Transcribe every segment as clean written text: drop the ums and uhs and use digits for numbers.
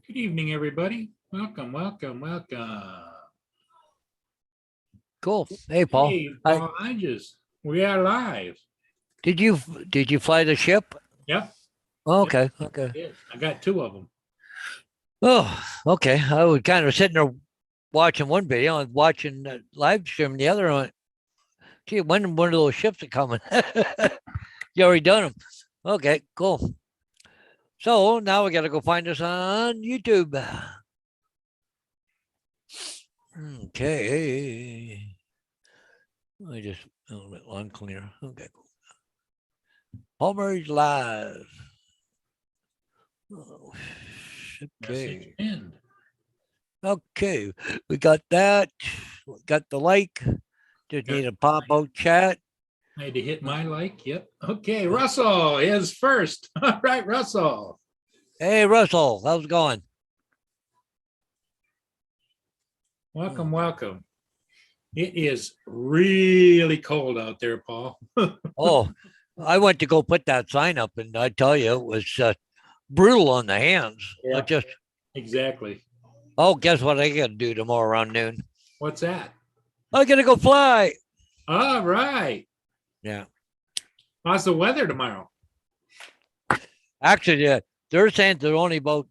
Good evening, everybody. Welcome, welcome, welcome. Cool. Hey, Paul. Hey, Paul Hodges. We are live. Did you fly the ship? Yep. Okay. Okay. Yeah, I got two of them. Oh, okay. I was kind of sitting there watching one video and watching the live stream the other one. Gee, when one of those ships are coming? You already done them. Okay, cool. So now we got to go find us on YouTube. Okay. I just a little bit unclear. Okay, cool. Homer's live. Oh, Message okay. pinned. Okay, we got that. We got the like. Just Got need a pop out chat. I had to hit my like. Yep. Okay, Russell is first. All right, Russell. Hey, Russell, how's it going? Welcome, welcome. It is really cold out there, Paul. Oh, I went to go put that sign up, and I tell you, it was brutal on the hands. Yeah. I just, Exactly. oh, guess what I got to do tomorrow around noon? What's that? I got to go fly. All right. Yeah. How's the weather tomorrow? Actually, they're saying there's only about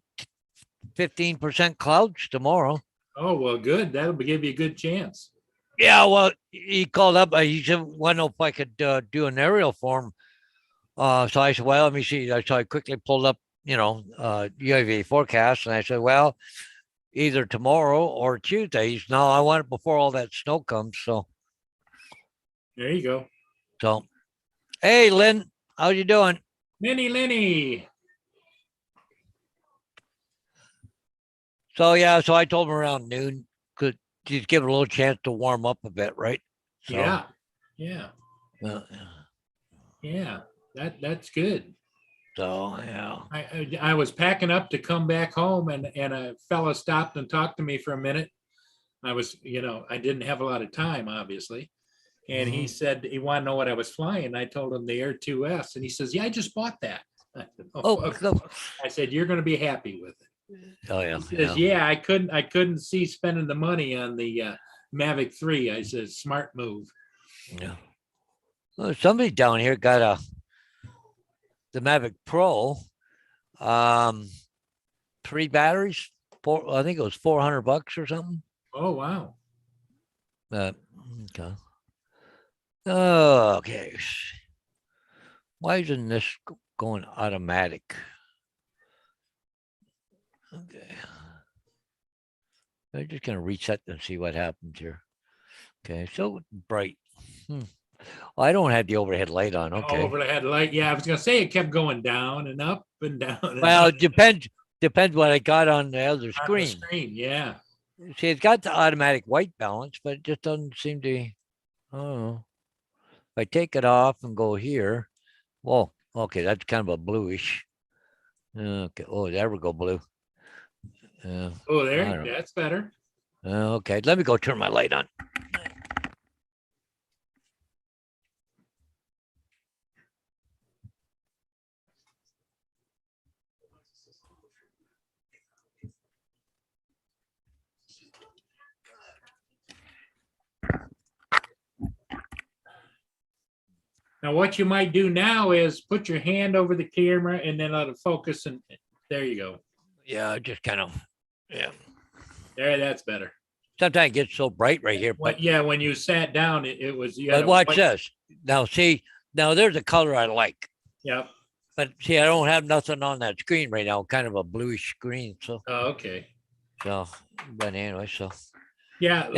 15% clouds tomorrow. Oh, well, good. That'll give you a good chance. Yeah, well, he called up. He said, "Want to know if I could do an aerial for him?" So I said, "Well, let me see." So I quickly pulled up, UAV forecast, and I said, "Well, either tomorrow or Tuesday." No, I want it before all that snow comes. So, There you go. Hey, Lynn, how you doing? Lenny. So yeah, so I told him around noon, could just give it a little chance to warm up a bit, right? So, Yeah. uh, Yeah. That's good. so yeah. I was packing up to come back home, and a fella stopped and talked to me for a minute. I was, I didn't have a lot of time, obviously. And he said he wanted to know what I was flying. I told him the Air 2S, and he says, "Yeah, I just bought that." I said, Oh, okay." I said, "You're going to be happy with it." oh yeah. He says, "Yeah, I couldn't see spending the money on the Mavic 3." I said, "Smart move." Yeah. Well, somebody down here got the Mavic Pro, 3 batteries. I think it was $400 or something. Oh, wow. Okay. Okay. Why isn't this going automatic? Okay. I'm just gonna reset and see what happens here. Okay, so bright. I don't have the overhead light on. Okay. Overhead light. Yeah, I was gonna say it kept going down and up and down. And Well, up. it depends what I got on the other On the screen. screen, yeah. See, it's got the automatic white balance, but it just doesn't seem to. Oh, if I take it off and go here, well, okay, that's kind of a bluish. Okay. Oh, there we go, blue. Oh, there. That's better. Okay, let me go turn my light on. Now, what you might do now is put your hand over the camera and then let it focus, and there you go. Yeah, just kind of, yeah. There, that's better. Sometimes it gets so bright right here. But yeah, when you sat down, it was. But watch this. Now, see, now there's a color I like. Yep. But see, I don't have nothing on that screen right now. Kind of a bluish screen. So. Oh, okay. So, but anyway, so. Yeah,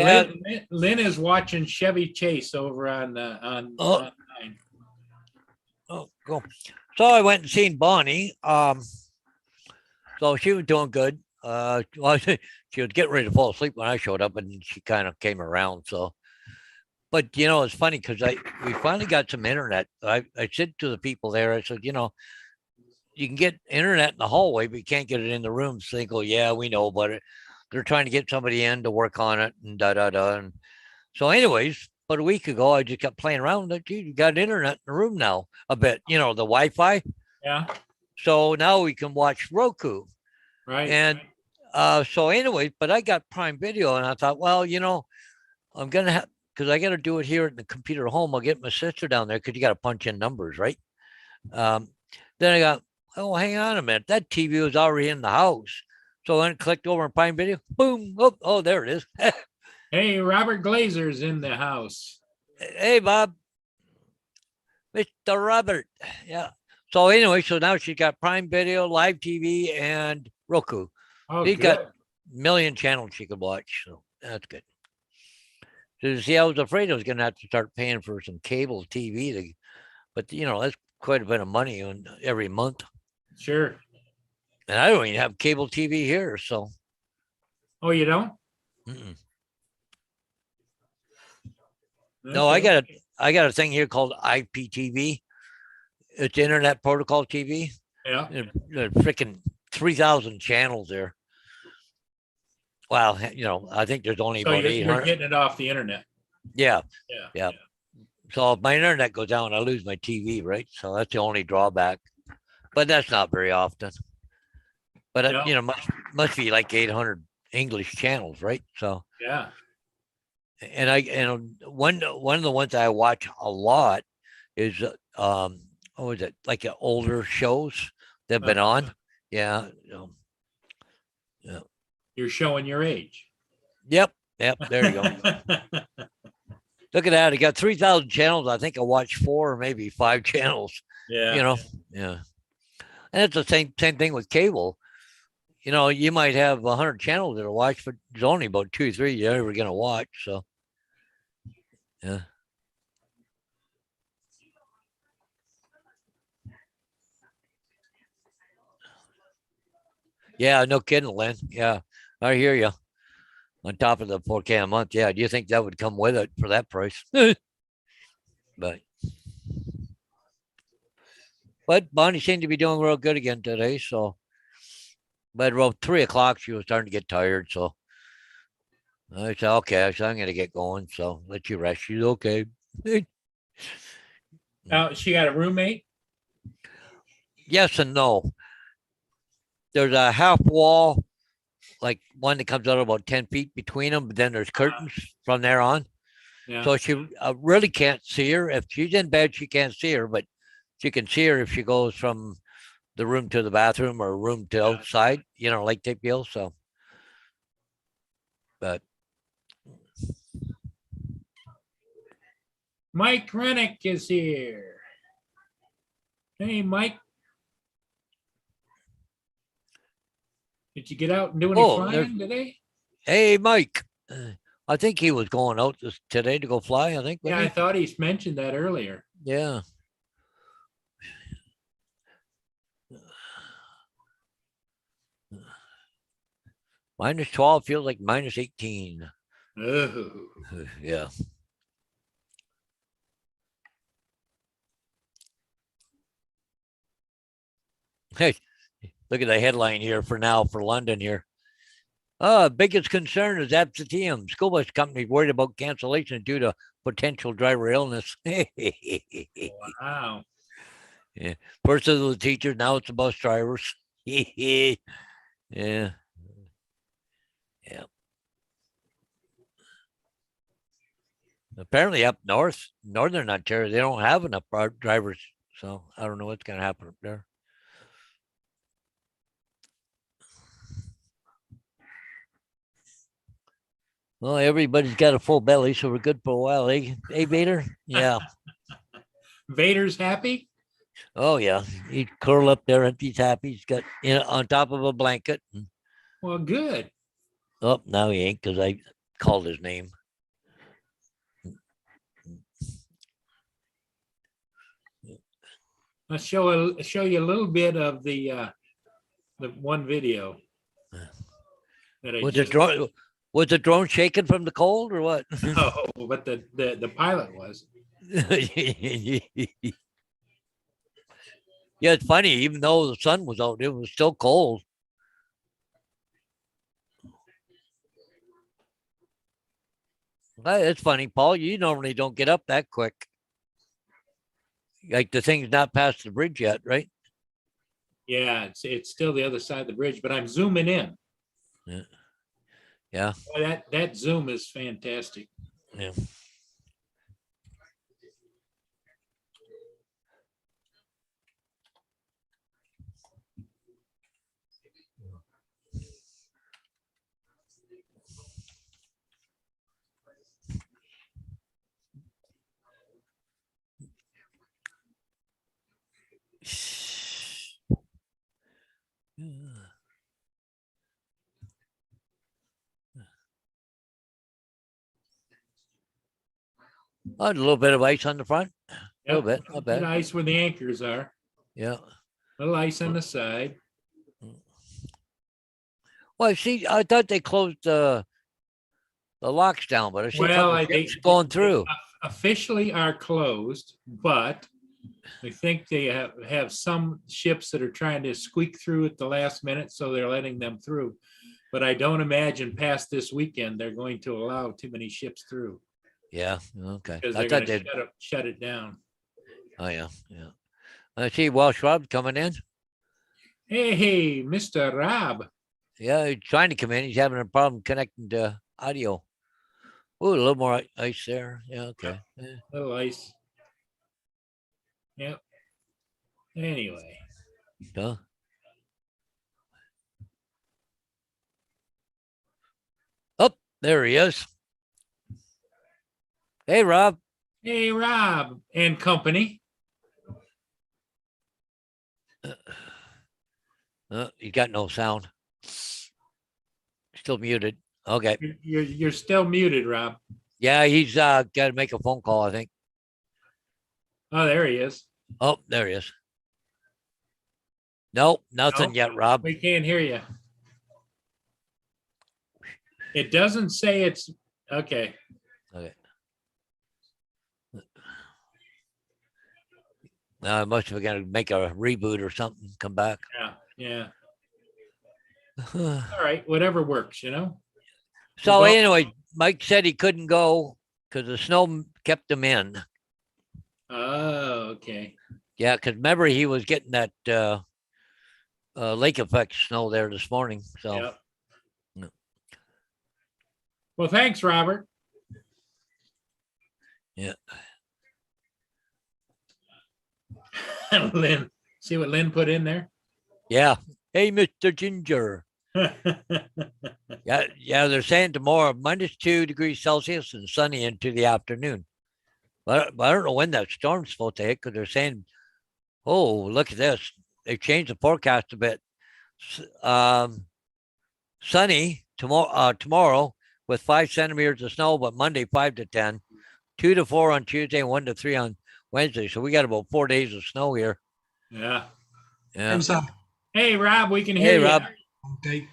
Lynn is watching Chevy Chase over on online. Oh, cool. So I went and seen Bonnie. So she was doing good. Well, she was getting ready to fall asleep when I showed up, and she kind of came around. So, but it's funny because we finally got some internet. I said to the people there, I said, you can get internet in the hallway, but you can't get it in the room. So they go, yeah, we know, but they're trying to get somebody in to work on it, and And so, anyways, about a week ago, I just kept playing around. You got internet in the room now a bit, the Wi-Fi. Yeah. So now we can watch Roku. Right. And So anyway, but I got Prime Video, and I thought, well, I'm gonna have because I got to do it here at the computer at home. I'll get my sister down there because you got to punch in numbers, right? Um, then I got, oh, hang on a minute, that TV was already in the house. So I clicked over on Prime Video. Boom! Oh, there it is. Hey, Robert Glazer's in the house. Hey, Bob, Mr. Robert. Yeah. So anyway, so now she's got Prime Video, Live TV, and Roku. Oh, She's good. got a million channels she could watch. So that's good. So see, I was afraid I was going to have to start paying for some cable TV, but that's quite a bit of money every month. Sure. And I don't even have cable TV here, so. Oh, you don't? Mm-mm. No, I got a thing here called IPTV. It's Internet Protocol TV. Yeah. There's freaking 3,000 channels there. Well, I think there's only So about you're 800. getting it off the internet. Yeah. Yeah. So if my internet goes down, I lose my TV, right? So that's the only drawback. But that's not very often. But No. must be like 800 English channels, right? So Yeah. and one of the ones I watch a lot is what was it, like older shows that have been on? Yeah. You're showing your age. Yep. There you go. Look at that. I got 3,000 channels. I think I watched 4 or maybe 5 channels. Yeah. Yeah. And it's the same thing with cable. You might have 100 channels that are watched, but there's only about 2 or 3 you're ever going to watch. So, yeah. Yeah, no kidding, Lynn. Yeah, I hear you. On top of the 4K a month. Yeah. Do you think that would come with it for that price? But Bonnie seemed to be doing real good again today. So, but around 3 o'clock, she was starting to get tired. So I said, okay, so I'm going to get going. So let you rest. She's okay. Now, she got a roommate? Yes and no. There's a half wall, like one that comes out about 10 feet between them, but then there's curtains from there on. Yeah. So she really can't see her. If she's in bed, she can't see her, but she can see her if she goes from the room to the bathroom or room to outside, like type deal. So, but Mike Rennick is here. Hey, Mike. Did you get out and do any flying today? Hey, Mike. I think he was going out today to go fly, I think. Yeah, I thought he mentioned that earlier. Yeah. -12 feels like -18. Oh. Yeah. Hey, look at the headline here for now for London here. Biggest concern is absenteeism. School bus company worried about cancellation due to potential driver illness. Wow. Yeah. First it was the teachers, now it's the bus drivers. Yeah. Yeah. Apparently up north, northern Ontario, they don't have enough drivers. So I don't know what's going to happen up there. Well, everybody's got a full belly, so we're good for a while, eh? Hey, Vader? Yeah. Vader's happy? Oh, yeah. He'd curl up there and he's happy. He's got on top of a blanket. Well, good. Oh, now he ain't because I called his name. Let's show you a little bit of the one video. That Was the drone shaking from the cold or what? No, but the pilot was. Yeah, it's funny. Even though the sun was out, it was still cold. It's funny, Paul. You normally don't get up that quick. Like the thing's not past the bridge yet, right? Yeah, it's still the other side of the bridge, but I'm zooming in. Yeah. Boy, that Zoom is fantastic. Yeah. Oh, a little bit of ice on the front. A little bit, not Bit bad. ice where the anchors are. Yeah. Little ice on the side. Well, see, I thought they closed the locks down, but I see a Well, couple of ships going through. officially are closed, but I think they have some ships that are trying to squeak through at the last minute, so they're letting them through. But I don't imagine past this weekend they're going to allow too many ships through Yeah. Okay. because I they're thought going they'd. to shut it down. Oh yeah. Yeah. I see Welsh Rob coming in. Hey, Mr. Rob. Yeah, he's trying to come in. He's having a problem connecting to audio. Oh, a little more ice there. Yeah. Okay. Yeah. Little ice. Yep. Anyway. Huh? Oh, there he is. Hey, Rob. Hey, Rob and company. You got no sound. Still muted. Okay. You're still muted, Rob. Yeah, he's got to make a phone call, I think. Oh, there he is. Oh, there he is. Nope, nothing Nope. yet, Rob. We can't hear you. It doesn't say it's okay. Okay. I must have got to make a reboot or something. Come back. Yeah. All right, whatever works, So Well- anyway, Mike said he couldn't go because the snow kept him in. Oh, okay. Yeah, because remember he was getting that lake effect snow there this morning. So Yep. No. Well, thanks, Robert. Yeah. Lynn, see what Lynn put in there? Yeah. Hey, Mr. Ginger. Yeah, they're saying tomorrow -2 degrees Celsius and sunny into the afternoon. But I don't know when that storm's supposed to hit because they're saying, oh, look at this. They've changed the forecast a bit. Sunny tomorrow with 5 centimeters of snow, but Monday 5 to 10, 2 to 4 on Tuesday, and 1 to 3 on Wednesday. So we got about 4 days of snow here. Yeah. Yeah. Who's that? Hey, Rob, we can Hey, hear you. Rob. Okay.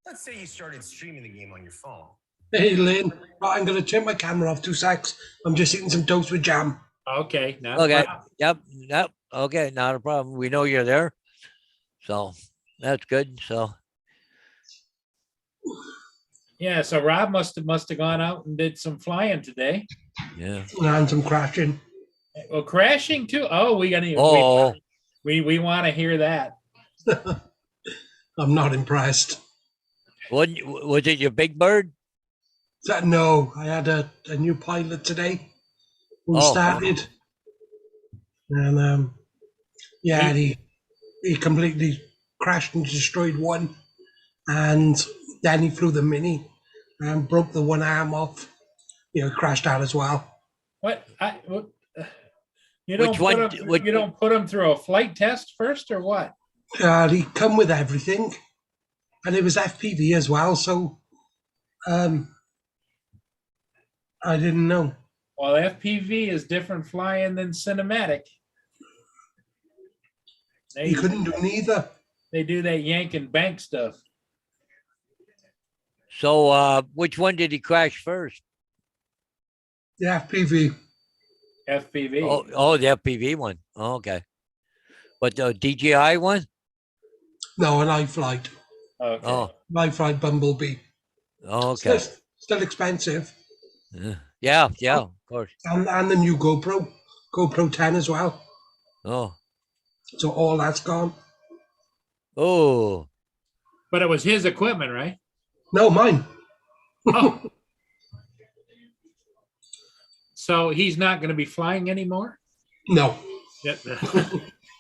Let's say you started streaming the game on your phone. Hey, Lynn. Right, I'm going to turn my camera off 2 secs. I'm just eating some toast with jam. Okay. Not Okay. a problem. Yep. Okay, not a problem. We know you're there. So that's good. So Yeah. So Rob must have gone out and did some flying today. yeah. And some crashing. Well, crashing too. Oh, we got to. Oh, We want to hear that. I'm not impressed. was it your big bird? No, I had a new pilot today who Oh. started. And yeah, he completely crashed and destroyed one. And then he flew the Mini and broke the one arm off. Crashed out as well. What? You don't Which put one- him, which- you don't put him through a flight test first, or what? He come with everything. And it was FPV as well, so I didn't know. Well, FPV is different flying than cinematic. He couldn't do neither. They do that yank and bank stuff. So which one did he crash first? The FPV. FPV. Oh, the FPV one. Oh, okay. But the DJI one? No, an iFlight. Okay. Oh, iFlight Bumblebee. okay. Still expensive. Yeah, of course. And the new GoPro 10 as well. Oh, So all that's gone. oh. But it was his equipment, right? No, mine. Oh. So he's not going to be flying anymore? No,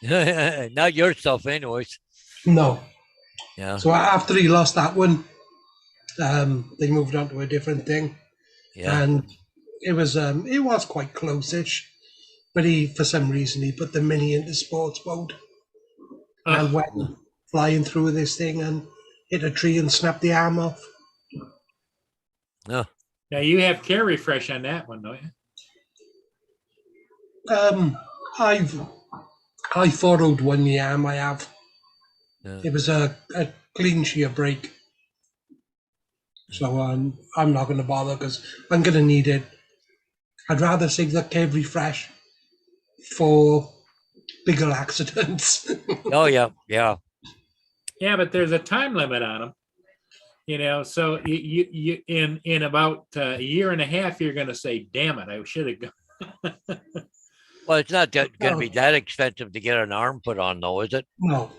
Yeah. Not your stuff, anyways. no. Yeah. So after he lost that one, they moved on to a different thing, Yeah. and it was quite close-ish. But for some reason, he put the Mini into sports mode and Ugh. went flying through this thing and hit a tree and snapped the arm off. No. Now you have care refresh on that one, don't you? I followed one the arm. I have. Yeah. It was a clean shear break. So I'm not going to bother because I'm going to need it. I'd rather save the care refresh for bigger accidents. Oh yeah. Yeah. Yeah, but there's a time limit on them. You know, so you in about a year and a half, you're going to say, "Damn it, I should have gone." Well, it's not going to be that expensive to get an arm put on, though, is it? No.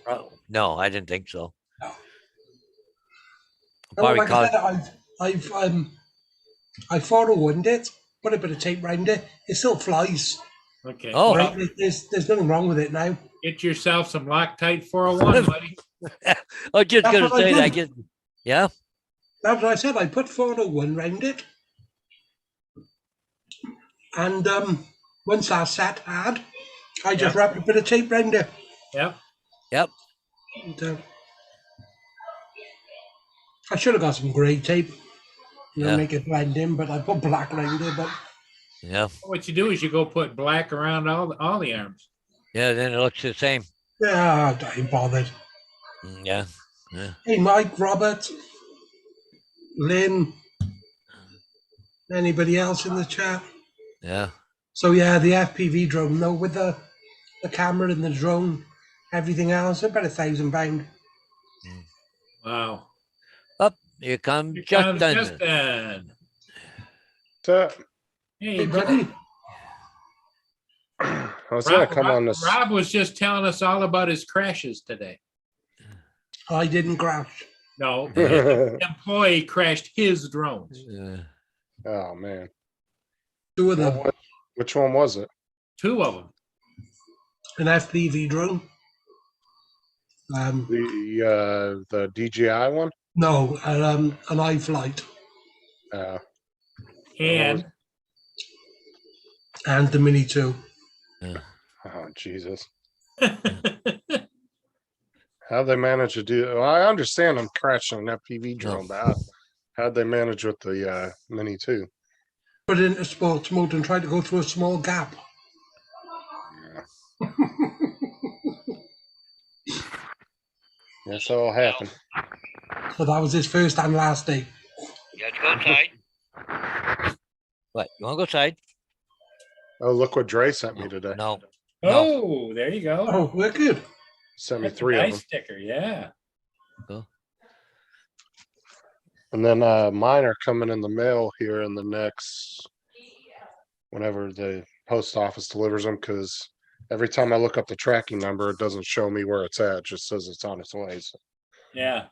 No, I didn't think so. No. Probably Like cost. I said, I forewarned it, put a bit of tape around it. It still flies. Okay. Oh. Well, Right? There's nothing wrong with it now. get yourself some Loctite 401, buddy. I was just That's going to what I say that. did. Yeah. That's what I said. I put 401 round it. And once I sat hard, I just Yeah. wrapped a bit of tape round it. Yep. Yep. And, I should have got some grey tape. Yeah. Make it blend in, but I put black around it. But Yeah. What you do is you go put black around all the arms. Yeah. Then it looks the same. yeah, I ain't bothered. Yeah. Yeah. Hey, Mike, Robert, Lynn, anybody else in the chat? Yeah. So yeah, the FPV drone, though, with the camera and the drone, everything else, about £1,000. Wow. Up. Here comes Here comes Justin. Justin. So, Hey, Hey, buddy. buddy. I was gonna come on this. Rob was just telling us all about his crashes today. I didn't crash. No, the employee crashed his drones. Oh man, 2 of them. which one was it? 2 of them. An FPV drone. The DJI one. No, an iFlight Uh, And and the Mini 2. oh Jesus, how'd they manage to do? Well, I understand I'm crashing an FPV drone, but how'd they manage with the Mini 2? Put it into sports mode and try to go through a small gap. Yes, that'll happen. So that was his first and last day. You have to go inside. What? You want to go inside? Oh, look what Dre sent me today. No. oh, there you go. Oh, we're good. Sent me That's a 3 of nice them, sticker. Yeah. and then mine are coming in the mail here in the next whenever the post office delivers them. Because every time I look up the tracking number, it doesn't show me where it's at. It just says it's on its way. Yeah.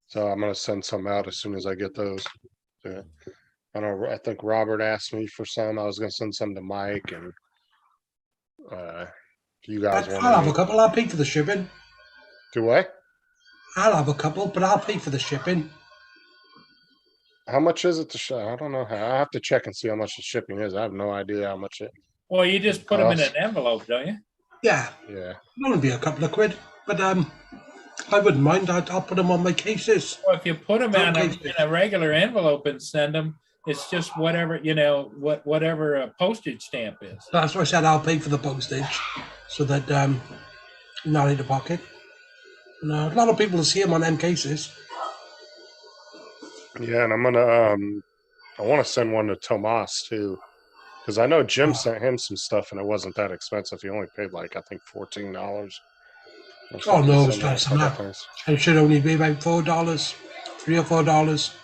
So I'm gonna send some out as soon as I get those. Yeah. I think Robert asked me for some. I was gonna send some to Mike and if you guys I'll have a want couple. I'll pay for the shipping. to what? I'll have a couple, but I'll pay for the shipping. How much is it to ship? I don't know. I have to check and see how much the shipping is. I have no idea how much it. Well, you just put them in an Cost. envelope, don't you? Yeah, Yeah. that'll be a couple of quid. But I wouldn't mind. I'll put them on my cases. Well, if you put them in Okay. a regular envelope and send them, it's just whatever, whatever a postage stamp is. That's why I said I'll pay for the postage, so that not in the pocket. And, a lot of people will see them on them cases. Yeah, and I'm gonna I want to send one to Tomas too, because I know Jim sent him some stuff and it wasn't that expensive. He only paid like I think $14. Oh, no, it's less than that. It should only be about $4, $3 or $4.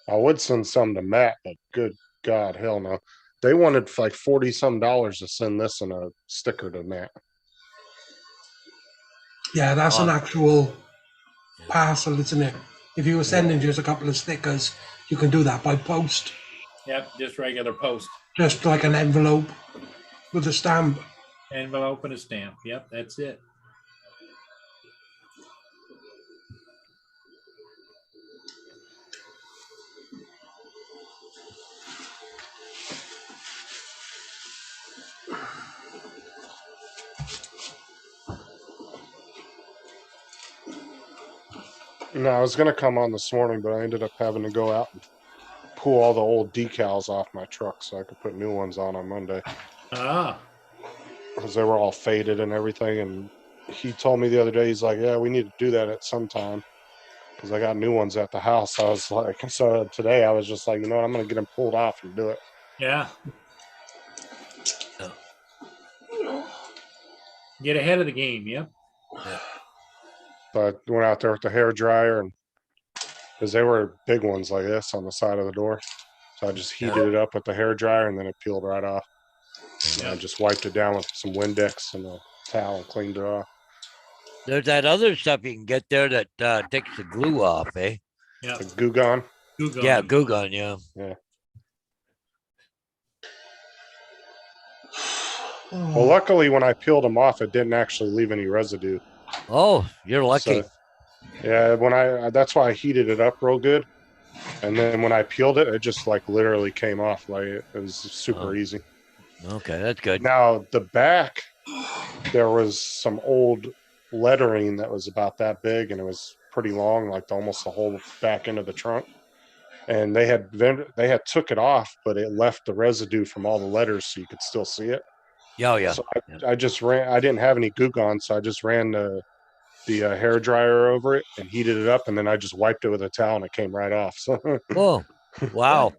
I would send some to Matt, but good God, hell no. They wanted like 40 some dollars to send this in a sticker to Matt. Yeah, that's an Oh. actual parcel, isn't it? If you were sending just a couple of stickers, you can do that by post, Yep, just regular post. just like an envelope with a stamp. Envelope and a stamp. Yep, that's it. No, I was gonna come on this morning, but I ended up having to go out and pull all the old decals off my truck so I could put new ones on Monday Ah, because they were all faded and everything. And he told me the other day, he's like, "Yeah, we need to do that at some time because I got new ones at the house." I was like, so today I was just like, you know what, I'm gonna get them pulled off and do it. yeah. Get ahead of the game. Yep. But I went out there with the hair dryer and because they were big ones like this on the side of the door. So I just heated it up with the hair dryer and then it peeled right off. And I just wiped it down with some Windex and a towel and cleaned it off. There's that other stuff you can get there that takes the glue off, eh? Yeah. The Goo Gone. Google. Yeah, Goo Gun, yeah. Well, luckily when I peeled them off, it didn't actually leave any residue. Oh, you're lucky. So, yeah, when that's why I heated it up real good. And then when I peeled it, it just like literally came off. Like it was super Oh. easy. Okay, that's good. Now the back, there was some old lettering that was about that big and it was pretty long, like almost the whole back end of the trunk. And they had took it off, but it left the residue from all the letters so you could still see it. Yeah, yeah. So I just ran. I didn't have any Goo Gone, so I just ran the hair dryer over it and heated it up, and then I just wiped it with a towel, and it came right off. So Oh, wow.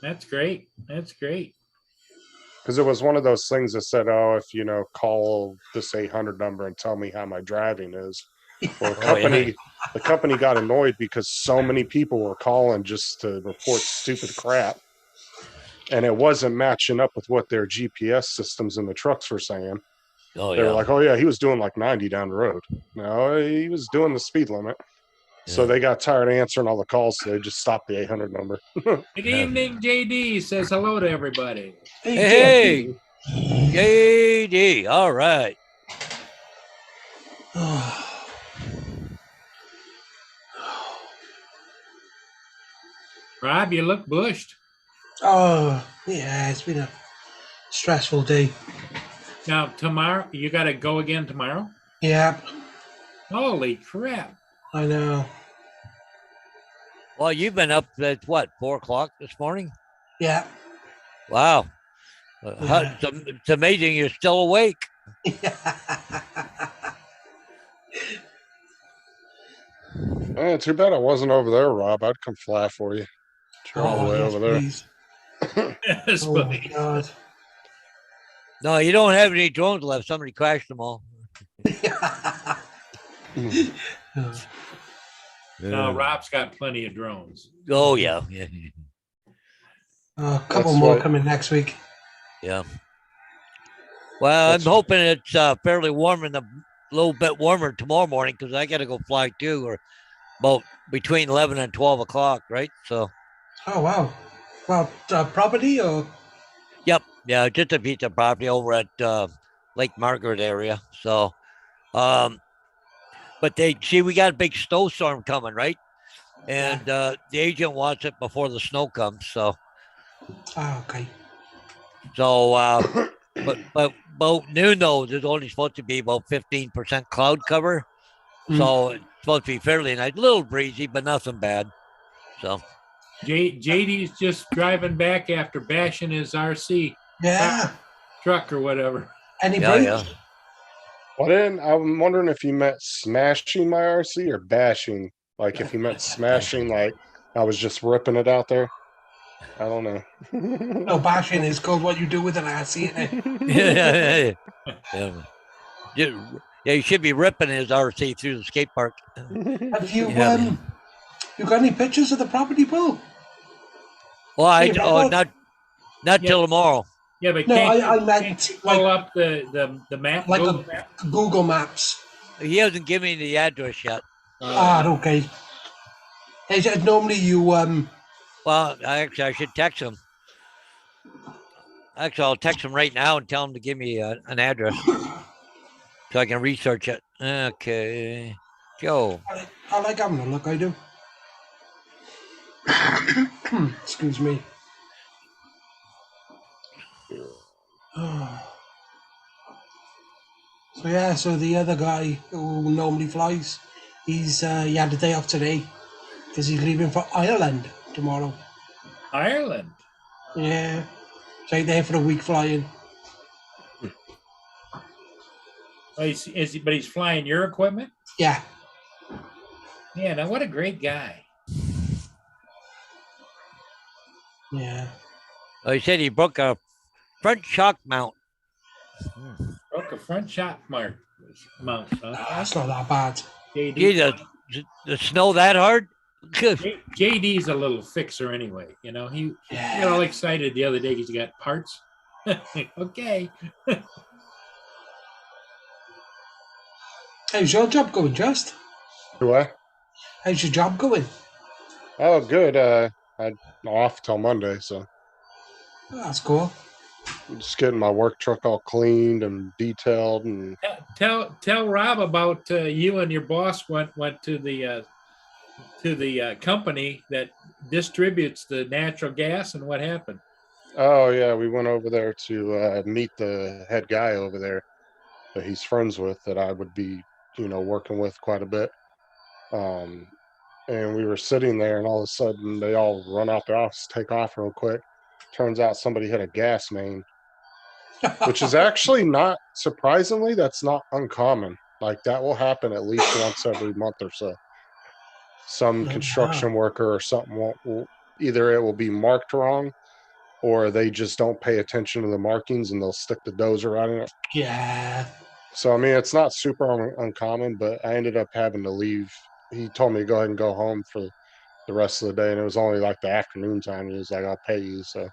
That's great. That's great. because it was one of those things that said, "Oh, if you know, call this 800 number and tell me how my driving is." Well, Oh, yeah. the company got annoyed because so many people were calling just to report stupid crap. And it wasn't matching up with what their GPS systems in the trucks were saying. Oh, They were yeah. like, "Oh yeah, he was doing like 90 down the road." No, he was doing the speed limit. So Yeah. they got tired of answering all the calls, so they just stopped the 800 number. Good evening, JD says hello to everybody. Hey, JD. All right. Rob, you look bushed. Oh, yeah, it's been a stressful day. Now, tomorrow, you got to go again tomorrow? Yeah, Holy crap. I know. Well, you've been up at what, 4 o'clock this morning? Yeah. Wow. Yeah. It's amazing you're still awake. Too bad I wasn't over there, Rob. I'd come fly for you. You're all the way yes, over there. please. Yes, Oh, my buddy. God. No, you don't have any drones left. Somebody crashed them all. No, Rob's got plenty of drones. Oh, yeah. Yeah. A couple That's more right. coming next week. Yeah. Well, That's- I'm hoping it's fairly warm and a little bit warmer tomorrow morning because I got to go fly too, or about between 11 and 12 o'clock, right? So, Oh, wow. Well, property or? yep. Yeah, just a piece of property over at Lake Margaret area. So, but we got a big snowstorm coming, right? And the agent wants it before the snow comes. So, Oh, okay. but about noon though, there's only supposed to be about 15% cloud cover. So it's supposed to be fairly nice, a little breezy, but nothing bad. So JD's just driving back after bashing his RC Yeah. truck or whatever. Any yeah, breaks? yeah. Well, I'm wondering if you meant smashing my RC or bashing. Like if you meant smashing, like I was just ripping it out there. I don't know. No, bashing is called what you do with an RC, isn't it? yeah. Yeah, you should be ripping his RC through the skate park. Have you Yeah, You got any pictures of the property, Paul? Well, I Hey, oh, Robert. not Yeah. till tomorrow. Yeah, but No, can't I you meant pull like up the map? like Google a map? Google Maps. He hasn't given me the address yet. Okay. Hey, so normally you Well, I should text him. Actually, I'll text him right now and tell him to give me an address so I can research it. Okay, Joe. I like having a look. I do. Excuse me. So yeah, so the other guy who normally flies, he had a day off today because he's leaving for Ireland tomorrow. Ireland. Yeah, so he's there for a week flying. Oh, but he's flying your equipment. Yeah, Yeah, now what a great guy. yeah. Oh, he said he broke a front shock mount. Broke a front shock mount. Huh? That's not that bad. Gee, JD, the snow that hard? Good. JD's a little fixer anyway. You know, he Yeah. got all excited the other day because he got parts. Okay. How's your job going, Just? Do I? How's your job going? Oh, good. I'm off till Monday, so Oh, that's cool. I'm just getting my work truck all cleaned and detailed, and Tell Rob about you and your boss went to the company that distributes the natural gas, and what happened? oh yeah, we went over there to meet the head guy over there that he's friends with, that I would be, working with quite a bit. And we were sitting there, and all of a sudden they all run out their office, take off real quick. Turns out somebody hit a gas main, which is actually not, surprisingly, that's not uncommon. Like that will happen at least once every month or so. Some Oh, construction worker or something will either it will be marked wrong, or they just don't pay attention to the markings and they'll stick the dozer on it. Yeah. So I mean, it's not super uncommon, but I ended up having to leave. He told me to go ahead and go home for the rest of the day, and it was only like the afternoon time. He was like, "I'll pay you, so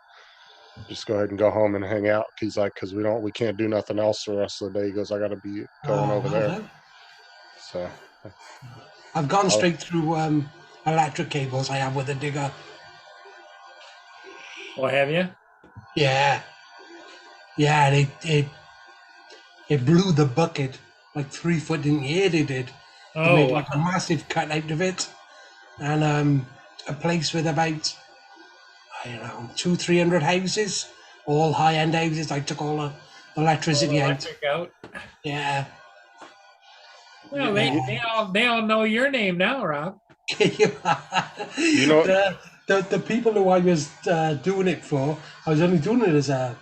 just go ahead and go home and hang out." He's like, "Because we can't do nothing else the rest of the day." He goes, "I got to be going over well there." done. So I've gone straight through electric cables. I have with a digger. Oh, have you? Yeah. Yeah, it blew the bucket like 3 foot in the air. They did. They made Oh, like a massive cut out of it, and a place with about, I don't know, 200-300 houses, all high end houses. I took all the electricity out. electric out. Yeah. Well, they all know your name now, Rob. You know- the people who I was doing it for, I was only doing it as a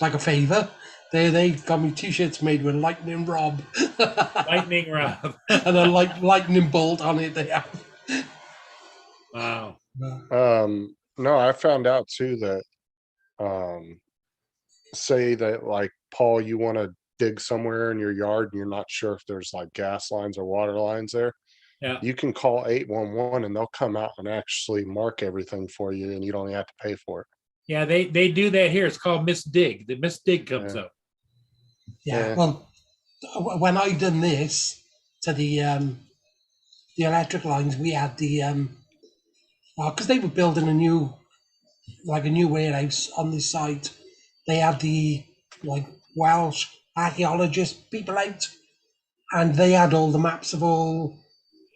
like a favor. They got me t-shirts made with Lightning Rob Lightning Rob. and a lightning bolt on it. They have. Wow. no, I found out too that say that, like, Paul, you want to dig somewhere in your yard and you're not sure if there's like gas lines or water lines there. Yeah. You can call 811 and they'll come out and actually mark everything for you, and you don't have to pay for it. Yeah, they do that here. It's called Miss Dig. The Miss Dig comes Yeah. up. Yeah. Yeah. Well, when I done this to the electric lines, we had the because they were building a new warehouse on this site. They had the like Welsh archaeologist people out, and they had all the maps of all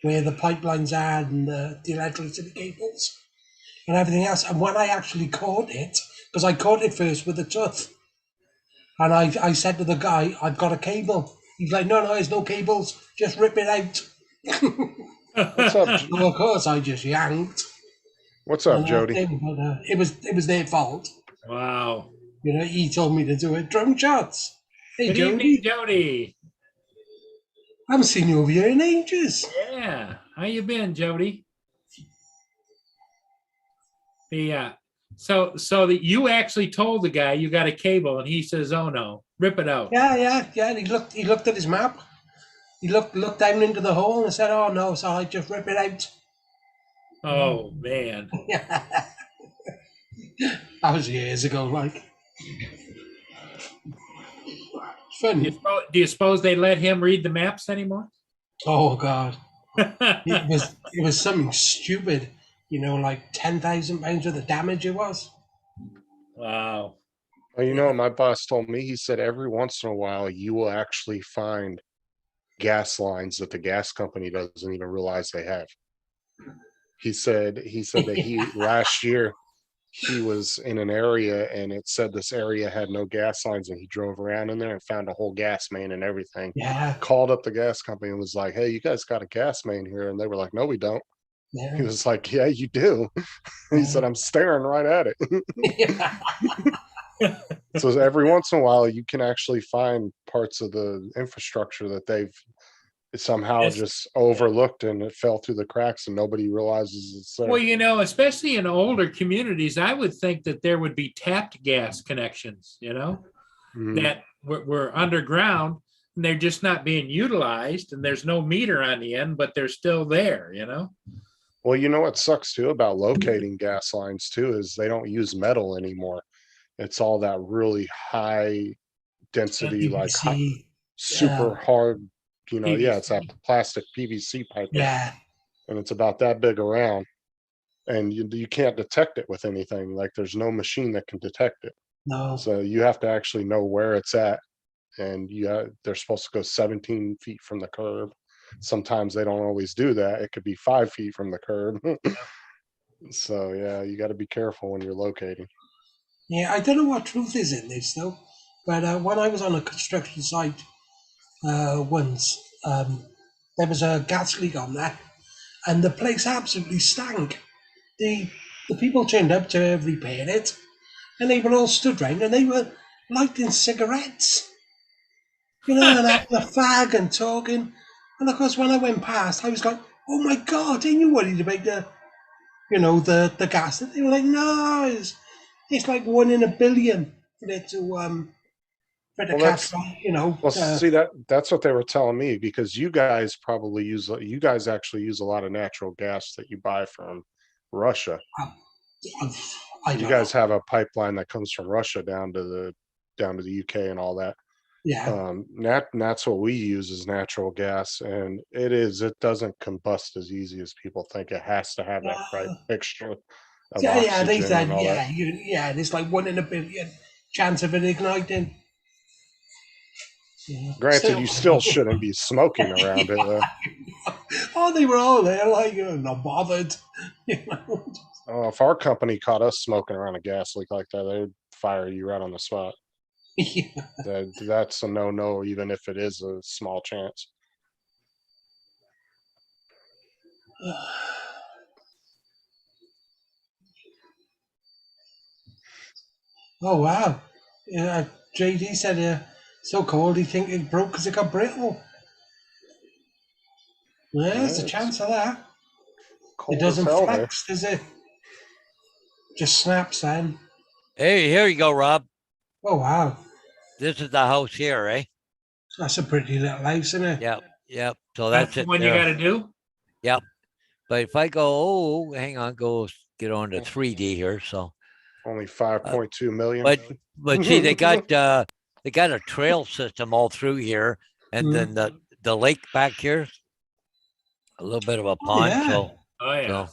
where the pipelines are and the electricity cables and everything else. And when I actually caught it, because I caught it first with a tooth, and I said to the guy, "I've got a cable." He's like, "No, there's no cables. Just rip it out." What's up? Well, of course, I just yanked. What's up, And Jody? it was their fault. Wow. You know, he told me to do it. Drum shots. Hey, Good Jody. evening, Jody. I haven't seen you over here in ages. Yeah. How you been, Jody? So that you actually told the guy you got a cable, and he says, "Oh no, rip it out." Yeah. And he looked at his map, He looked down into the hole and said, "Oh no, so I just rip it out." Oh, man. That was years ago, like. Do you, Fun. do you suppose they let him read the maps anymore? Oh God, it was something stupid. Like £10,000 worth of damage it was. Wow. Well, you know what my boss told me? He said every once in a while you will actually find gas lines that the gas company doesn't even realize they have. He said that last year he was in an area and it said this area had no gas lines and he drove around in there and found a whole gas main and everything. Yeah, Called up the gas company and was like, "Hey, you guys got a gas main here?" And they were like, "No, we don't." yeah, He was like, "Yeah, you do." He said, yeah. "I'm staring right at it." Yeah. So every once in a while you can actually find parts of the infrastructure that they've somehow Yes. just overlooked and it fell through the cracks and nobody realizes it's there. Well, especially in older communities, I would think that there would be tapped gas connections, Mhm. that were underground and they're just not being utilized and there's no meter on the end, but they're still there. Well, you know what sucks too about locating gas lines too is they don't use metal anymore. It's all that really high density, like PVC. super hard, yeah, it's that PVC. plastic PVC piping Yeah, and it's about that big around. And you can't detect it with anything. Like there's no machine that can detect it. no. So you have to actually know where it's at. And they're supposed to go 17 feet from the curb. Sometimes they don't always do that. It could be 5 feet from the curb. So yeah, you got to be careful when you're locating. Yeah, I don't know what truth is in this though, but when I was on a construction site once, there was a gas leak on there, and the place absolutely stank. The people turned up to repair it, and they were all stood round and they were lighting cigarettes, and having a fag and talking. And of course, when I went past, I was like, "Oh my God, ain't you worried about the gas?" And they were like, "No, it's like 1 in a billion for it to Well, catch that's on, well, see that's what they were telling me because you guys actually use a lot of natural gas that you buy from Russia. I You don't know. guys have a pipeline that comes from Russia down to the UK and all that. Yeah. That's what we use is natural gas, and it doesn't combust as easy as people think. It has to have that right Uh, mixture of yeah, they oxygen said, and all that. yeah, there's like 1 in a billion chance of it igniting. Yeah. Granted, Still, you still shouldn't be smoking around it though. oh, they were all there, like, not bothered. You know? If our company caught us smoking around a gas leak like that, they'd fire you right on the spot. Yeah. That's a no-no, even if it is a small chance. Oh, wow. Yeah, JD said so cold he think it broke because it got brittle. Well, Yeah, there's a it's chance of that. It cold as doesn't hell there. flex, does it? Just snaps then. Hey, here you go, Rob. Oh, wow. This is the house here, eh? That's a pretty little house, isn't it? Yep, yep. So That's that's the it one you there. got to do. Yep. But if I go, oh, hang on, get on to 3D here. So, Only 5.2 million. but see, they got a trail system all through here, and then the lake back here, a little bit of a pond. yeah. So, Oh, yeah. so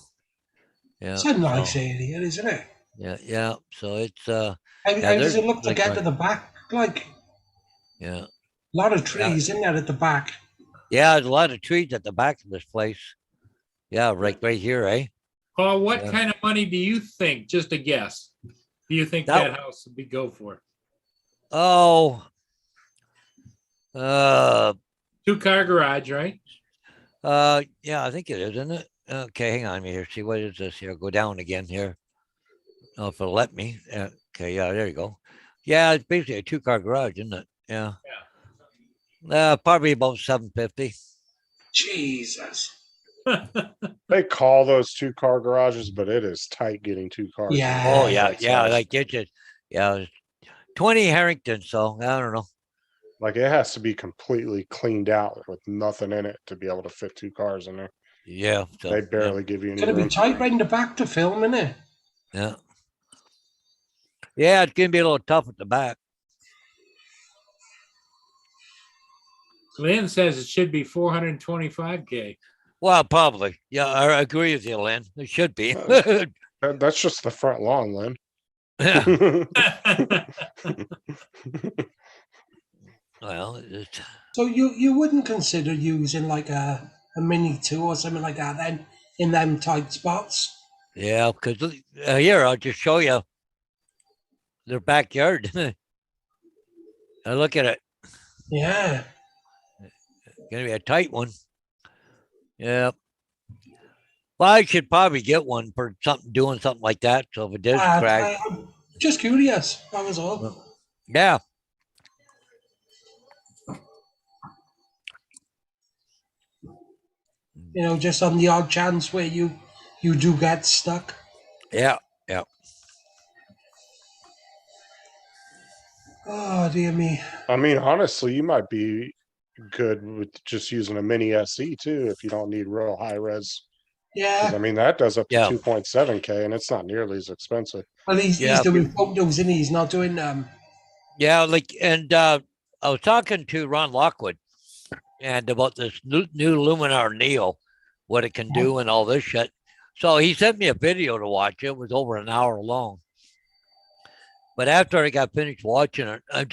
yeah. It's a nice so, area, isn't it? yeah. So it's How yeah, does it look to like get to the back? Like, yeah, a lot of yeah, trees in there at the back. yeah. There's a lot of trees at the back of this place. Yeah, right here, eh? Paul, what Yeah. kind of money do you think, just a guess, do you think That- that house would be go for? Oh, 2-car garage, right? yeah, I think it is, isn't it? Okay, hang on here. See, what is this here? Go down again here. Oh, if it'll let me. Okay, yeah, there you go. Yeah, it's basically a 2-car garage, isn't it? Yeah. Probably about 750. Jesus. They call those 2-car garages, but it is tight getting 2 cars. in Yeah. Oh that yeah, size. like it's just 20 Harrington. So I don't know. Like it has to be completely cleaned out with nothing in it to be able to fit 2 cars in there. Yeah. So, They barely give you It's any gonna be room. tight right in the back to film, isn't it? Yeah. Yeah, it's gonna be a little tough at the back. Lynn says it should be 425K. Well, probably. Yeah, I agree with you, Lynn. It should be. That's just the front lawn, Lynn. Yeah. Well, it's, So you wouldn't consider using like a Mini 2 or something like that then in them tight spots? yeah, because here I'll just show you their backyard. I look at it. Yeah. Gonna be a tight one. Yeah. Well, I should probably get one for something doing something like that. So if it does crash, I'm just curious. That was all. yeah. You know, just on the odd chance where you do get stuck. Yeah. Oh dear me. I mean, honestly, you might be good with just using a mini SE too if you don't need real high res. 'Cause, Yeah. I mean, that does up to Yeah. 2.7K and it's not nearly as expensive. Well, he's Yeah. doing photos and he's not doing Yeah. Like, and I was talking to Ron Lockwood and about this new Luminar Neo, what it can do and all this shit. So he sent me a video to watch. It was over an hour long. But after I got finished watching it, I'm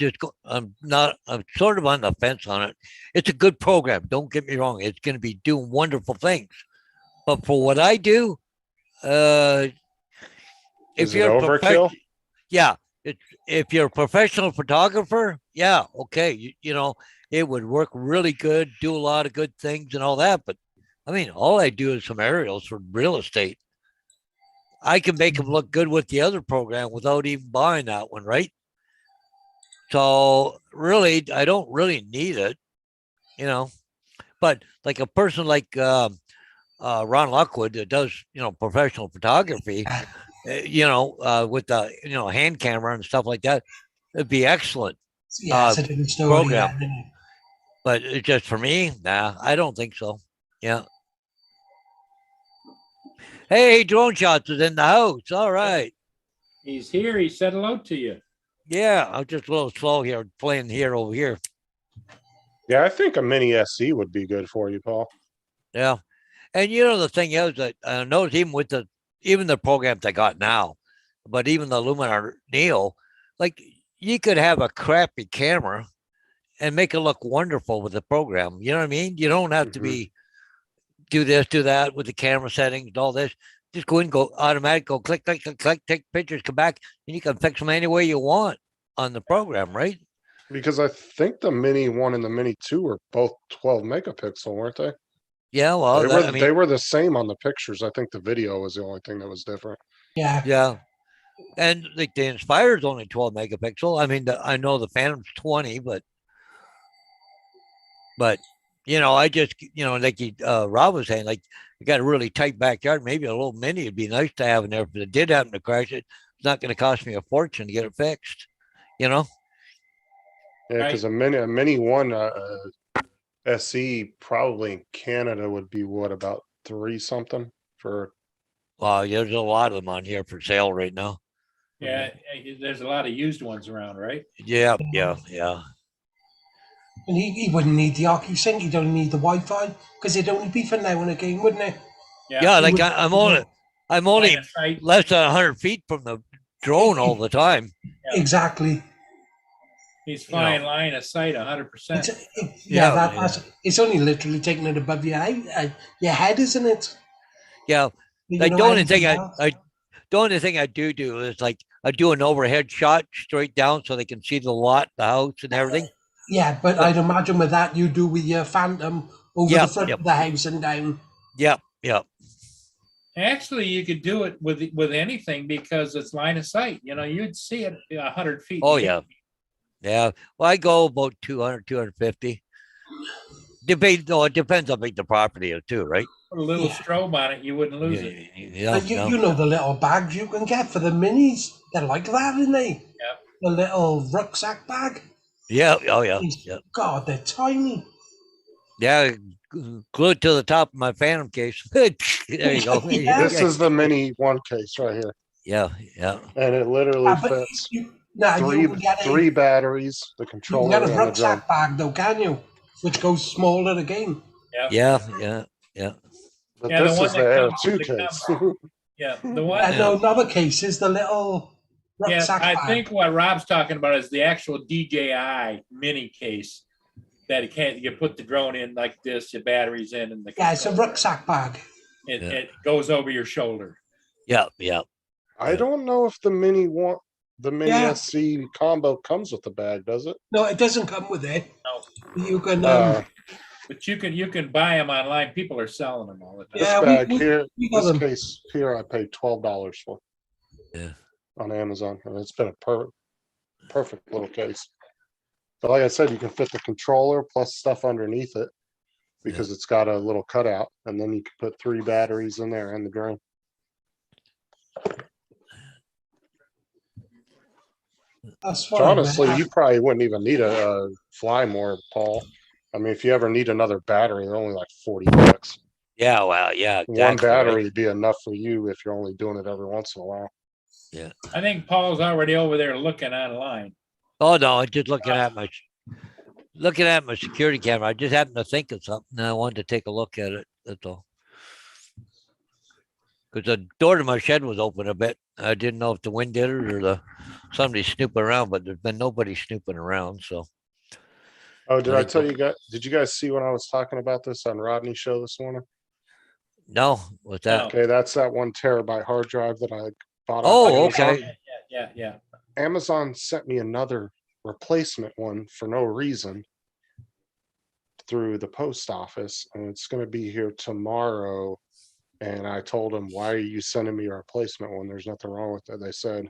sort of on the fence on it. It's a good program. Don't get me wrong. It's going to be doing wonderful things. But for what I do, if Is it you're a overkill? yeah, if you're a professional photographer, yeah, okay, you know, it would work really good, do a lot of good things and all that. But I mean, all I do is some aerials for real estate. I can make them look good with the other program without even buying that one, right? So really, I don't really need it, you know. But like a person like Ron Lockwood that does, you know, professional photography, you know, with the, you know, hand camera and stuff like that, it'd be excellent. it's a different story. program. Yeah. But it's just for me, nah, I don't think so. Yeah. Hey, Drone Shots is in the house. All right. He's here. He said hello to you. Yeah, I'm just a little slow here, playing here over here. Yeah, I think a mini SE would be good for you, Paul. Yeah. And you know, the thing is that I noticed even the programs I got now, but even the Luminar Neo, like you could have a crappy camera and make it look wonderful with the program. You know what I mean? You don't have to be do this, do that with the camera settings and all this. Just go in, go automatic, go click, click, click, click, take pictures, come back, and you can fix them any way you want on the program, right? Because I think the mini 1 and the mini 2 were both 12 megapixel, weren't they? Yeah, well, They were the same on the pictures. I think the video was the only thing that was different. Yeah. yeah. And like the Inspire's only 12 megapixel. I mean, I know the Phantom's 20, but you know, I just, you know, like Rob was saying, like you got a really tight backyard. Maybe a little mini would be nice to have in there. If it did happen to crash, it's not going to cost me a fortune to get it fixed. You know? Yeah, Right. because a mini 1 SE probably in Canada would be what, about 3 something for. There's a lot of them on here for sale right now. Yeah, there's a lot of used ones around, right? Yeah. And he wouldn't need the OcuSync. He'd only need the Wi-Fi because it'd only be for now and again, wouldn't it? Yeah, like would- I'm only Line of sight. less than 100 feet from the drone all the time. Yeah. Exactly. He's flying line of sight 100%. It's only literally taking it above your head, isn't it? Yeah. You Like know, the only anything thing else? the only thing I do is like I do an overhead shot straight down so they can see the lot, the house, and everything. Yeah, but I'd imagine with that you do with your Phantom over Yeah, the front yep. of the house and down. Yep. Actually, you could do it with anything because it's line of sight. You know, you'd see it 100 feet. Oh yeah. Yeah. Well, I go about 200, 250. It depends how big the property is too, right? Put a little strobe on it, you wouldn't lose it. Yeah. But you know the little bags you can get for the minis. They're like that, aren't they? Yep. The little rucksack bag. Yeah. Oh yeah. These- Yeah. God, they're tiny. Yeah. Glued to the top of my Phantom case. There you go. Yeah. This is the mini one case right here, Yeah. Yeah. and it literally But fits you can get three batteries, the you can controller, get a and the drum. rucksack bag though, can you? Which goes smaller again. Yeah. Yeah. Yeah. Yeah. But Yeah, the this one is the that Air comes- 2 that case. Yeah, the one. And no, another case is the little Yeah, rucksack I bag. think what Rob's talking about is the actual DJI mini case that it can't, you put the drone in like this, the batteries in and the. Yeah, it's a controller. rucksack bag. It, Yeah. it goes over your shoulder. Yeah. Yeah. I don't know if the mini Yeah. SC combo comes with the bag, does it? No, it doesn't come with it. No. You can But you can buy them online. People are selling them all the time. This Yeah, bag here, we got this them. case here, I paid $12 for Yeah. on Amazon, and it's been a perfect little case. But like I said, you can fit the controller plus stuff underneath it because it's got a little cutout, and then you can put 3 batteries in there and the drone. That's So fine. honestly, man. you probably wouldn't even need a fly more, Paul. I mean, if you ever need another battery, they're only like $40. Yeah. Well. Yeah. One Exactly, right? battery would be enough for you if you're only doing it every once in a while. I think Paul's already over there looking online. Oh no, I'm just looking at my security camera. I just happened to think of something and I wanted to take a look at it. That's all. Because the door to my shed was open a bit. I didn't know if the wind did it or somebody snooping around, but there's been nobody snooping around. So Oh, did I I think tell so. you guys? Did you guys see when I was talking about this on Rodney's show this morning? no, what's that? No. Okay, that's that 1 terabyte hard drive that I bought. Oh, off Amazon. okay. Yeah. Amazon sent me another replacement one for no reason through the post office, and it's going to be here tomorrow. And I told them, "Why are you sending me a replacement one? There's nothing wrong with it." They said,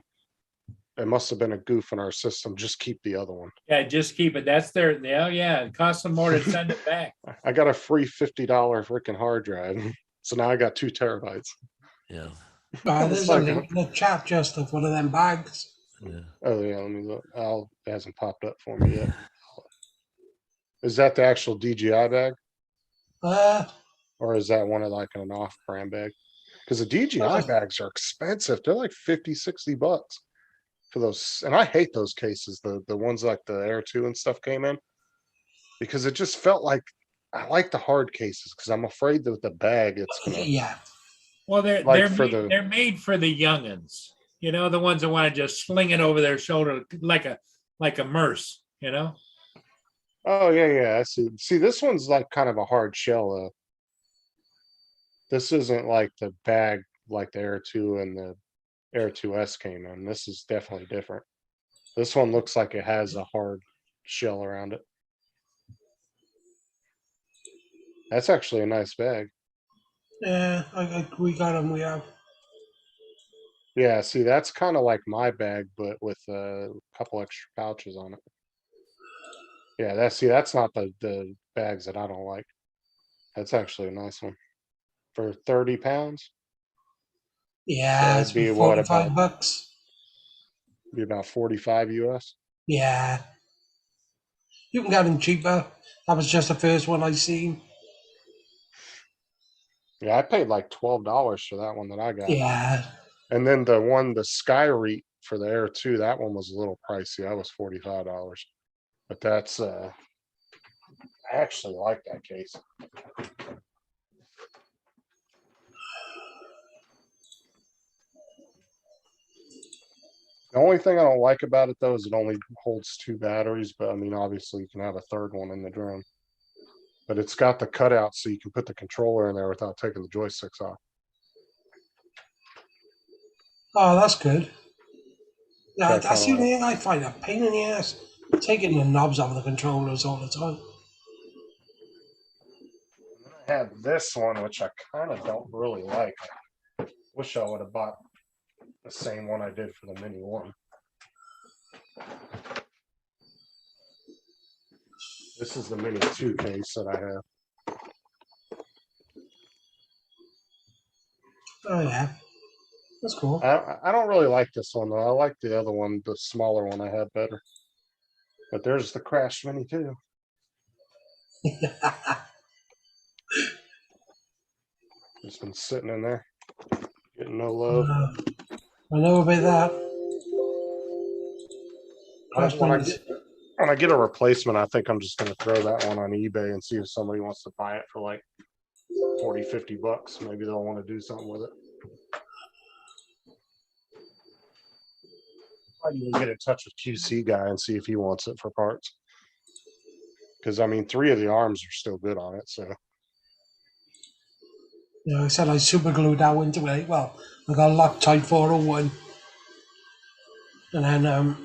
"It must have been a goof in our system. Just keep the other one." Yeah, just keep it. That's their, yeah. It costs them more to send it back. I got a free $50 freaking hard drive, so now I got 2 terabytes. Yeah. There's It's a like- link in the chat just of one of them bags. Yeah. Oh yeah, let me look. It hasn't popped up for me yet. Is that the actual DJI bag, or is that one of like an off-brand bag? Because the DJI bags are expensive. They're like 50, $60 for those. And I hate those cases, the ones like the Air 2 and stuff came in. Because it just felt like I like the hard cases because I'm afraid that with the bag it's gonna Yeah. Well, they're Like they're for made, the- they're made for the youngins. You know, the ones that want to just sling it over their shoulder like a Merce. You know. Oh yeah, I see. See, this one's like kind of a hard shell. This isn't like the bag like the Air 2 and the Air 2S came in. This is definitely different. This one looks like it has a hard shell around it. That's actually a nice bag. Yeah, we got them. We have. Yeah, see, that's kind of like my bag, but with a couple extra pouches on it. Yeah, that's not the bags that I don't like. That's actually a nice one. For 30 pounds, Yeah, that'd it's be what, $45. be about 45 US. Yeah. You can get them cheaper. That was just the first one I seen. Yeah, I paid like $12 for that one that I got. Yeah. And then the Skyreat for the Air 2, that one was a little pricey. That was $45. But that's I actually like that case. The only thing I don't like about it though is it only holds 2 batteries, but I mean obviously you can have a third one in the drone. But it's got the cutout so you can put the controller in there without taking the joysticks off. Oh, that's good. Yeah, That's that's the kinda only thing I find a pain in the ass. Taking the knobs off of the controllers all the time. I have this one, which I kind of don't really like. Wish I would have bought the same one I did for the Mini One. This is the Mini 2 case that I have. Oh yeah, that's cool. I don't really like this one though. I like the other one, the smaller one I had better. But there's the crash mini too. It's been sitting in there, getting no love. I know about that. When I Crashman's- get when I get a replacement, I think I'm just gonna throw that one on eBay and see if somebody wants to buy it for like 40, 50 bucks. Maybe they'll want to do something with it. I'd even get in touch with QC guy and see if he wants it for parts. Because I mean, 3 of the arms are still good on it. So You know, I said I super glued that one to it. Well, I got Loctite 401. And then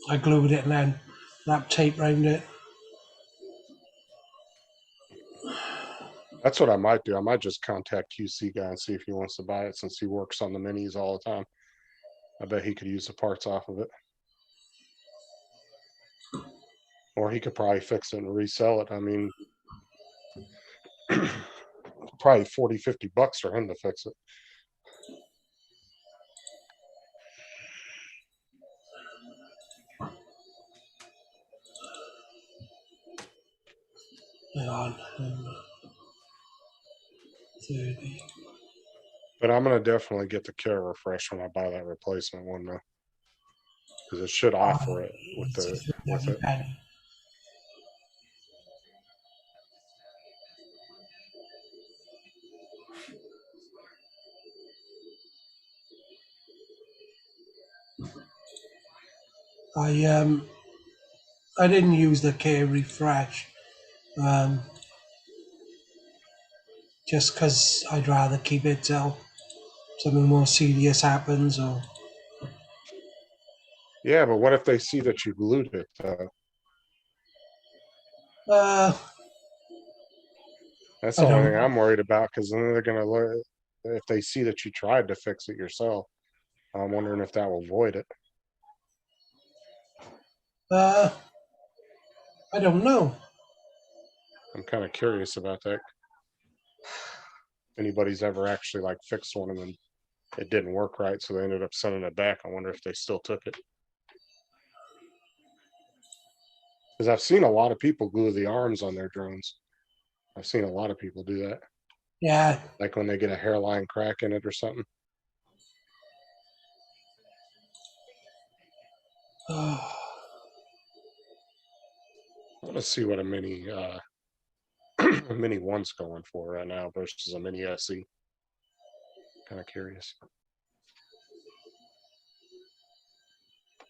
I glued it and then wrapped tape around it. that's what I might do. I might just contact QC guy and see if he wants to buy it since he works on the minis all the time. I bet he could use the parts off of it. Or he could probably fix it and resell it. I mean, probably 40, 50 bucks for him to fix it. Hang on. 30. But I'm gonna definitely get the Care Refresh when I buy that replacement one though. Because it should offer it with it. Penny. I didn't use the K refresh, just because I'd rather keep it till something more serious happens. Or Yeah, but what if they see that you glued it? That's I the only don't- thing I'm worried about. Because then they're gonna look if they see that you tried to fix it yourself. I'm wondering if that will void it. I don't know. I'm kind of curious about that. If anybody's ever actually like fixed one and then it didn't work right, so they ended up sending it back. I wonder if they still took it. Because I've seen a lot of people glue the arms on their drones. I've seen a lot of people do that. Yeah, Like when they get a hairline crack in it or something. Let's see what a mini a mini one's going for right now versus a mini SE. Kind of curious.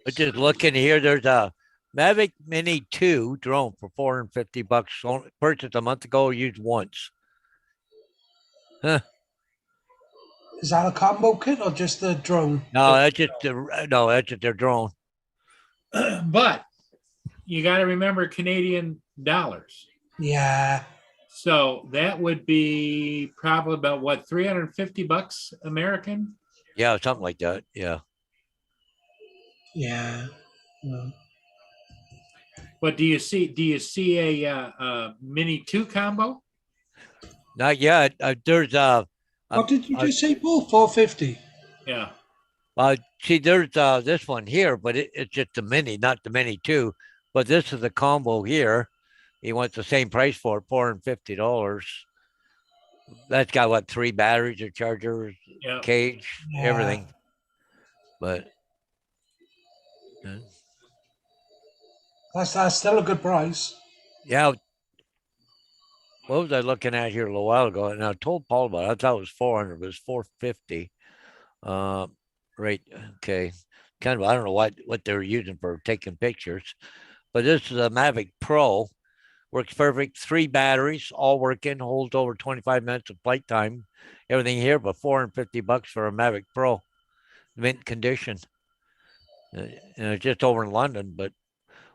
But just looking here, there's a Mavic Mini 2 drone for $450. Purchased a month ago, used once. is that a combo kit or just the drone? No, that's just their drone. But you got to remember Canadian dollars. Yeah, So that would be probably about what, 350 bucks American? Yeah, something like that. Yeah. yeah. Well, But do you see a mini 2 combo? Not yet. There's what did you just say, Paul? 450. Yeah. see, there's this one here, but it's just the mini, not the Mini 2. But this is the combo here. He wants the same price for it, $450. That's got what, 3 batteries, a charger, Yeah. cage, Yeah. everything. But That's still a good price. yeah, what was I looking at here a little while ago? And I told Paul about it. I thought it was 400, but it's 450. Right. Okay. Kind of, I don't know what they're using for taking pictures, but this is a Mavic Pro. Works perfect. 3 batteries, all working, holds over 25 minutes of flight time. Everything here, but $450 for a Mavic Pro, mint condition. And it's just over in London. But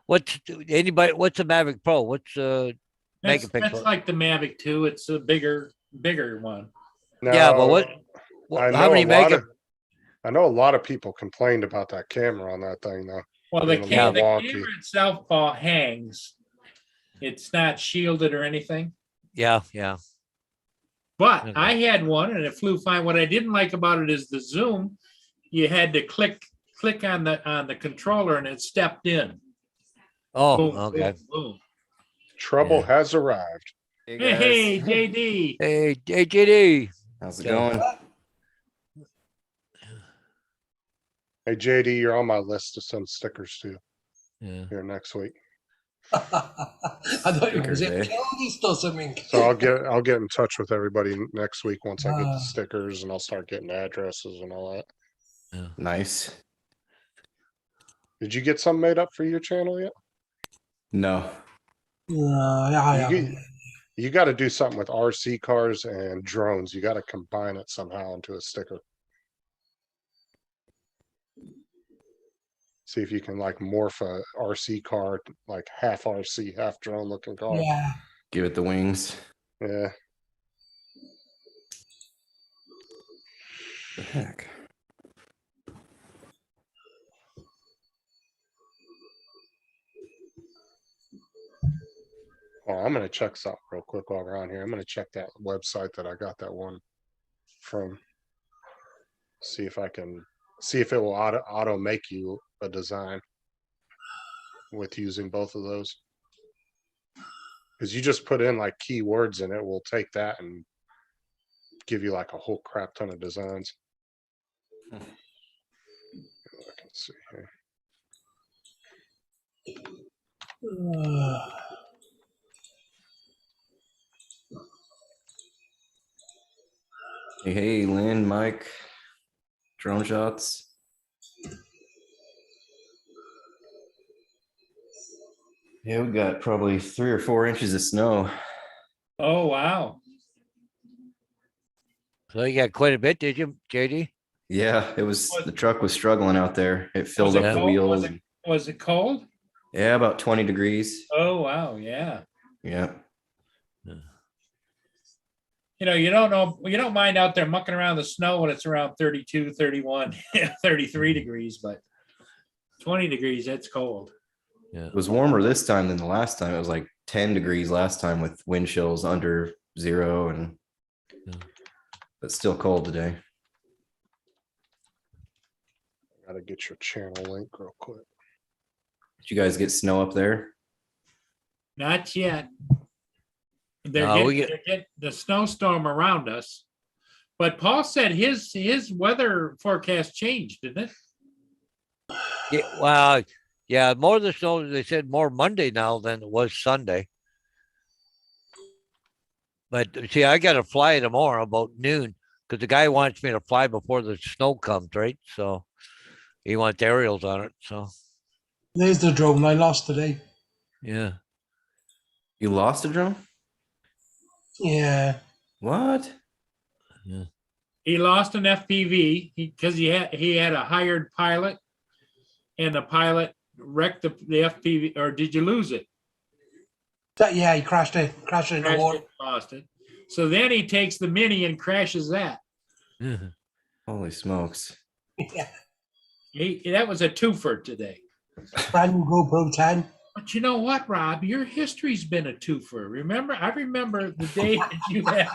what's a Mavic Pro? What's That's megapixel? like the Mavic 2. It's a bigger one. Yeah, but Now, I how know many a lot mega? of I know a lot of people complained about that camera on that thing though. Well, the, Being a ca- the little camera wonky. itself hangs. It's not shielded or anything. Yeah. But Okay. I had one and it flew fine. What I didn't like about it is the zoom. You had to click on the controller and it stepped in. Oh, Boom, okay. boom, boom. Trouble Yeah. has arrived. Hey Hey, guys, JD. Hey, JD. how's it So- going? Hey, JD, you're on my list to send stickers to Yeah. here next week. I thought you were Stickers, saying eh? Kelly's or something. So I'll get in touch with everybody next week once I get the Ah. stickers and I'll start getting addresses and all that. Nice. Did you get something made up for your channel yet? No, Yeah, I You haven't. get- You got to do something with RC cars and drones. You got to combine it somehow into a sticker. See if you can like morph a RC car, like half RC, half drone looking car. Yeah. give it the wings. Yeah. The heck? Oh, I'm gonna check something real quick while we're on here. I'm gonna check that website that I got that one from. See if I can see if it will auto make you a design with using both of those. Because you just put in like keywords and it will take that and give you like a whole crap ton of designs. I can see here. Hey, Lynn, Mike, drone shots. Yeah, we got probably 3 or 4 inches of snow. Oh, wow. So you got quite a bit, did you, JD? Yeah, the truck was struggling out there. It filled Was it up the cold? wheels. Was it cold? Yeah, about 20 degrees. Oh, wow, yeah. Yeah. You know, you don't know, you don't mind out there mucking around the snow when it's around 32, 31, 33 degrees, but 20 degrees, that's cold. Yeah. It was warmer this time than the last time. It was like 10 degrees last time with wind chills under 0 and Yeah. but still cold today. Gotta get your channel link real quick. Did you guys get snow up there? Not yet. They're No, we getting, they're getting the snowstorm around us. But Paul said his weather forecast changed, didn't it? Yeah, well, yeah, more of the snow, they said more Monday now than it was Sunday. But see, I got to fly tomorrow about noon because the guy wants me to fly before the snow comes, right? So he wants aerials on it. So There's the drone I lost today. yeah. You lost a drone? Yeah. What? He lost an FPV because he had a hired pilot, and the pilot wrecked the FPV. Or did you lose it? Yeah, he crashed it in the Crashed water. it, lost it. So then he takes the Mini and crashes that. Holy smokes. Yeah. That was a twofer today. Brand new GoPro 10. But you know what, Rob? Your history's been a twofer. I remember the day that you had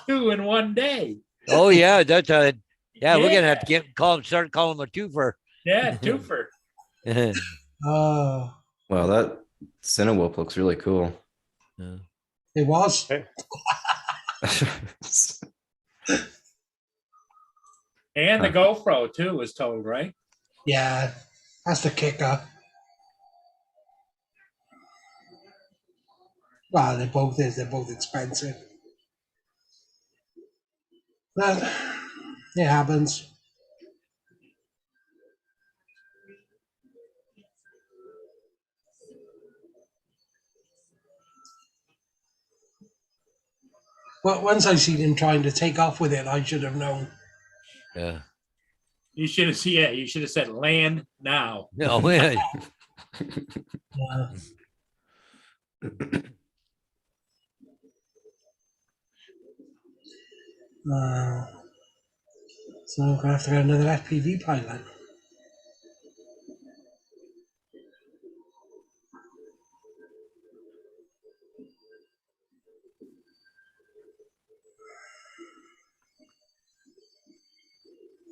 2 in one day. Oh yeah, that's a yeah. We're gonna Yeah. have to start calling him a twofer. Yeah, twofer. Oh, Wow, that Cinewhoop looks really cool. it was. And the GoPro too was told, right? Yeah, that's the kicker. Well, they're both expensive. But it happens. But once I seen him trying to take off with it, I should have known. Yeah. You should have seen it. You should have said land now. No, yeah. Yeah. So I'm gonna have to get another FPV pilot.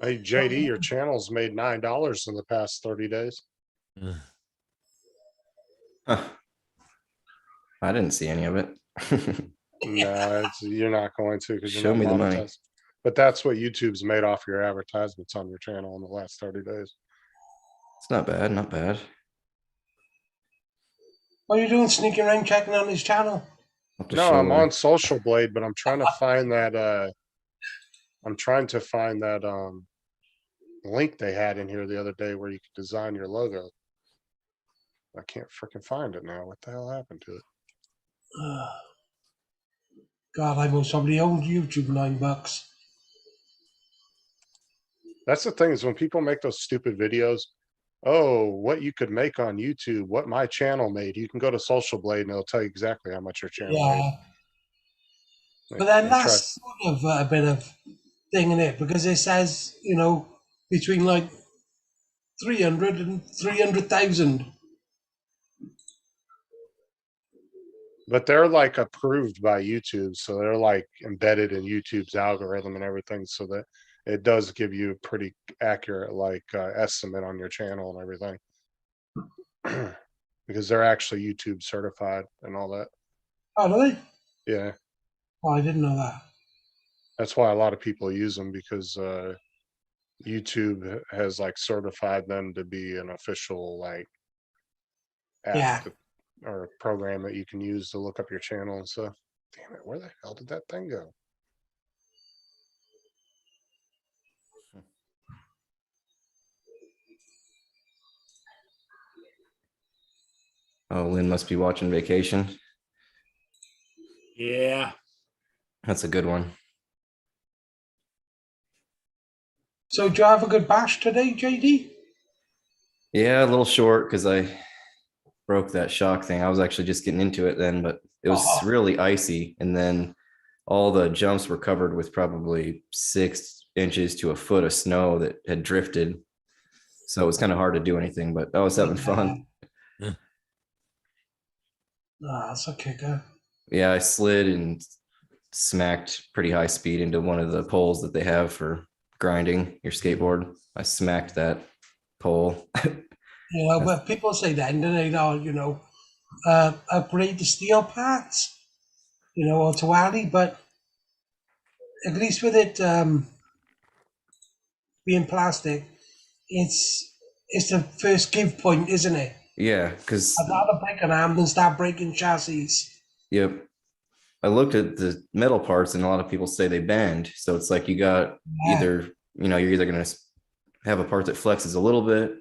Hey, JD, your channel's made $9 in the past 30 days. Huh. I didn't see any of it. No, you're not going to because you're Show not me the money. monetized. But that's what YouTube's made off your advertisements on your channel in the last 30 days. It's not bad, not bad. What are you doing sneaking around checking on his channel? I'll have to No, show I'm her. on Social Blade, but I'm trying to find that link they had in here the other day where you could design your logo. I can't freaking find it now. What the hell happened to it? God, I owe somebody owed YouTube $9. That's the thing is when people make those stupid videos, oh, what you could make on YouTube, what my channel made. You can go to Social Blade and it'll tell you exactly how much your channel Yeah, made. but then And try- that's sort of a bit of thing in it because it says, you know, between like 300 and 300,000. But they're like approved by YouTube, so they're like embedded in YouTube's algorithm and everything, so that it does give you a pretty accurate like estimate on your channel and everything. Because they're actually YouTube certified and all that. Oh, really? Yeah, Oh, I didn't know that. that's why a lot of people use them because YouTube has like certified them to be an official like app Yeah. or a program that you can use to look up your channel and stuff. Damn it, where the hell did that thing go? Oh, Lynn must be watching Vacation. Yeah, That's a good one. So, do you have a good bash today, JD? Yeah, a little short because I broke that shock thing. I was actually just getting into it then, but it was Oh. really icy. And then all the jumps were covered with probably 6 inches to a foot of snow that had drifted. So it was kind of hard to do anything, but I was having fun. Ah, that's a kicker. Yeah, I slid and smacked pretty high speed into one of the poles that they have for grinding your skateboard. I smacked that pole. You know, but people say then, do they? Oh, you know, upgrade the steel parts, you know, or to Ali, but at least with it being plastic, it's the first give point, isn't it? Yeah, because I'd rather break an arm than start breaking chassis. yep. I looked at the metal parts and a lot of people say they bend. So it's like you got Yeah. either, you're either going to have a part that flexes a little bit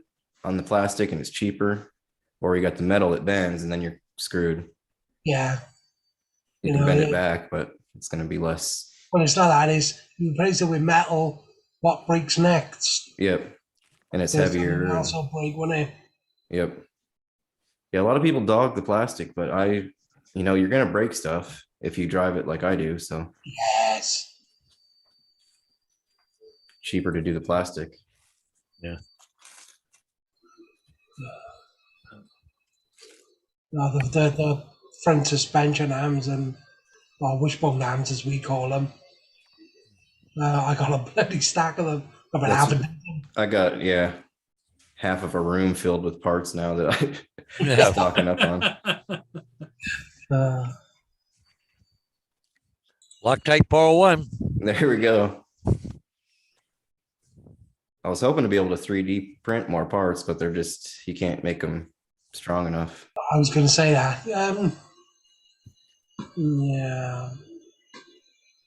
on the plastic and it's cheaper, or you got the metal that bends and then you're screwed. Yeah. You You can know, bend it yeah. back, but it's going to be less. Well, it's not that, it's you replace it with metal, what breaks next? Yep. And it's There's something heavier. and- else will break, won't it? Yep. Yeah, a lot of people dog the plastic, but you're going to break stuff if you drive it like I do. So Yes. cheaper to do the plastic. No, the front suspension arms and or wishbone arms as we call them. I got a bloody stack of them. About That's- half a dozen. I got, half of a room filled with parts now that I'm Yeah. stocking up on. Uh, Loctite 401. There we go. I was hoping to be able to 3D print more parts, but you can't make them strong enough. I was going to say that. Yeah.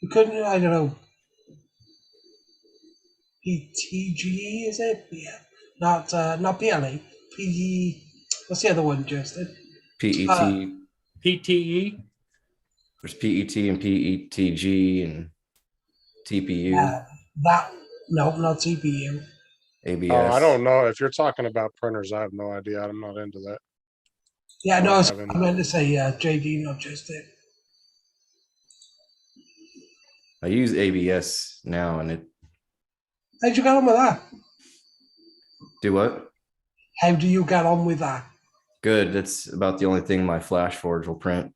You couldn't, I don't know. PTGE, is it? Yeah. Not PLA. What's the other one, Justin? PET, PTE. there's PET and PETG and TPU, No, not CPU. ABS. Oh, I don't know. If you're talking about printers, I have no idea. I'm not into that. Yeah, no, I haven't- I meant to say JD, not Justin. I use ABS now and it How'd you get on with that? do what? How do you get on with that? Good. That's about the only thing my Flash Forge will print.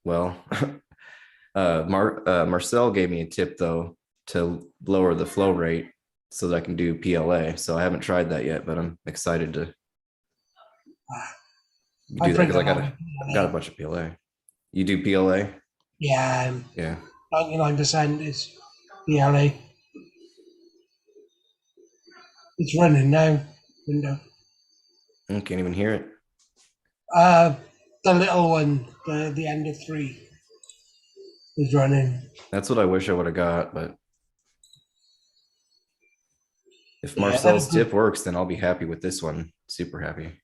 Well, Marcel gave me a tip though to lower the flow rate so that I can do PLA. So I haven't tried that yet, but I'm excited to You I do that print because I them got out. got a bunch of PLA. You do PLA? Yeah, Yeah. 99% is PLA. It's running now. Window. I can't even hear it. The little one, the end of 3 is running. That's what I wish I would have got, but if Yeah, Marcel's tip works, then I'll be happy with this one. Super happy.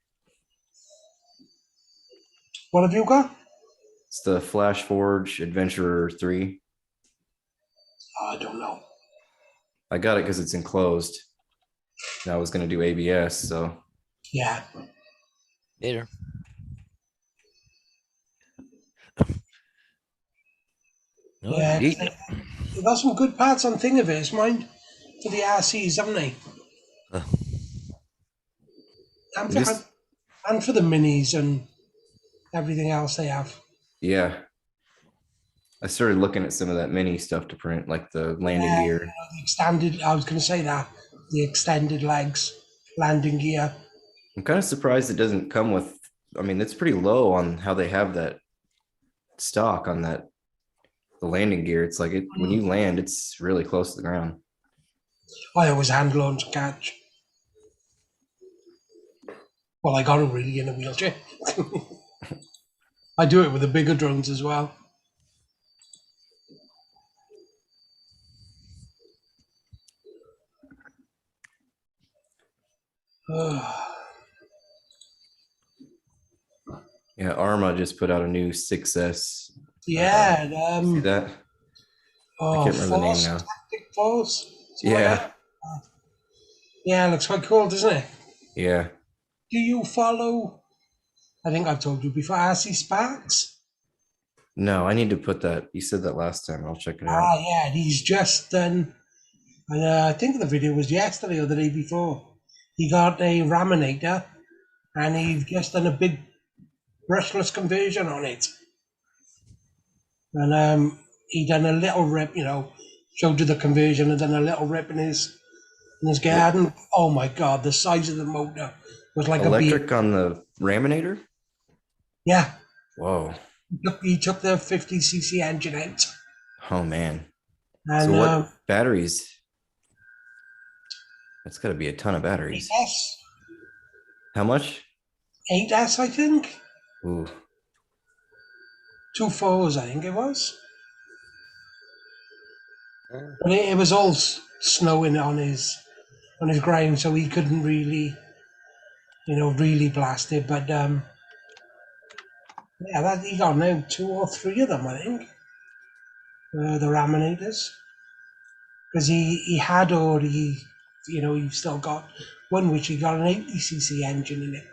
What have you got? It's the Flash Forge Adventurer 3. I don't know. I got it because it's enclosed. And I was going to do ABS, so Yeah. Later. No, Yeah, he's eating it. they've got some good parts on Thingiverse, mind, for the RCs, haven't they? Uh. And It for, is- and for the minis and everything else they have. yeah. I started looking at some of that mini stuff to print, like the landing Yeah, gear. the extended, I was going to say that, the extended legs, landing gear. I'm kind of surprised it doesn't come with, I mean, it's pretty low on how they have that stock on that, the landing gear. It's like when you land, it's really close to the ground. I always hand load to catch. Well, I got it really in a wheelchair. I do it with the bigger drones as well. Yeah, Arma just put out a new 6S. Yeah, See that? oh, can't remember the name Force, now. Tactic Force. something like Yeah, that. Yeah, it looks quite cool, doesn't it? yeah. Do you follow, I think I've told you before, RC Sparks? No, I need to put that. You said that last time. I'll check it out. Ah, yeah, he's just done, and I think the video was yesterday or the day before. He got a Raminator, and he's just done a big brushless conversion on it. And he done a little rip, showed you the conversion and done a little rip in his garden. Oh my God, the size of the motor was like a Electric bee. on the Raminator? Yeah, Whoa. he took the 50cc engine out. Oh man. And So what batteries? That's got to be a ton of batteries. 8S, How much? 8S, I think. Ooh. 2 4s, I think it was. But it was all snowing on his ground, so he couldn't really, really blast it. But yeah, that he got now 2 or 3 of them, I think. The Raminators, because he had already, you've still got one which he got an 80cc engine in it.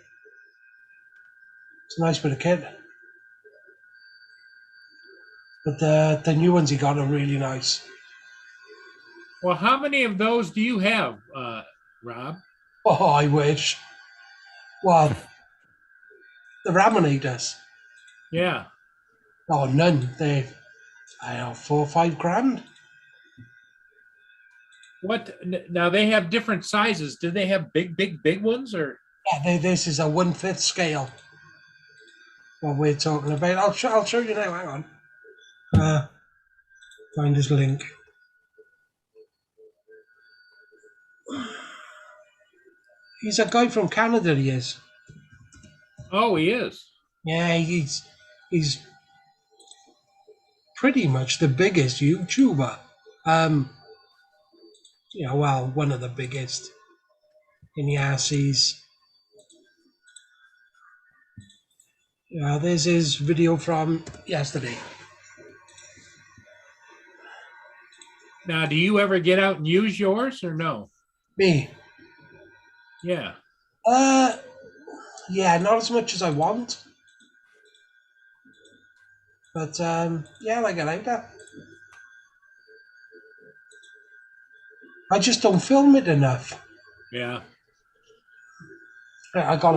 It's a nice bit of kit. But the new ones he got are really nice. Well, how many of those do you have, Rob? Oh, I wish. Well, the Raminators. Yeah. Oh, none. They, I don't know, 4 or 5 grand. Now they have different sizes. Do they have big ones or? Yeah, this is a 1/5 scale. What we're talking about. I'll show you now. Hang on. Find his link. He's a guy from Canada. He is. Oh, he is. Yeah, he's pretty much the biggest YouTuber. Well, one of the biggest in the RCs. Yeah, there's his video from yesterday. Now, do you ever get out and use yours or no? Me. Yeah. Yeah, not as much as I want. But yeah, I get out there. I just don't film it enough. Yeah. I got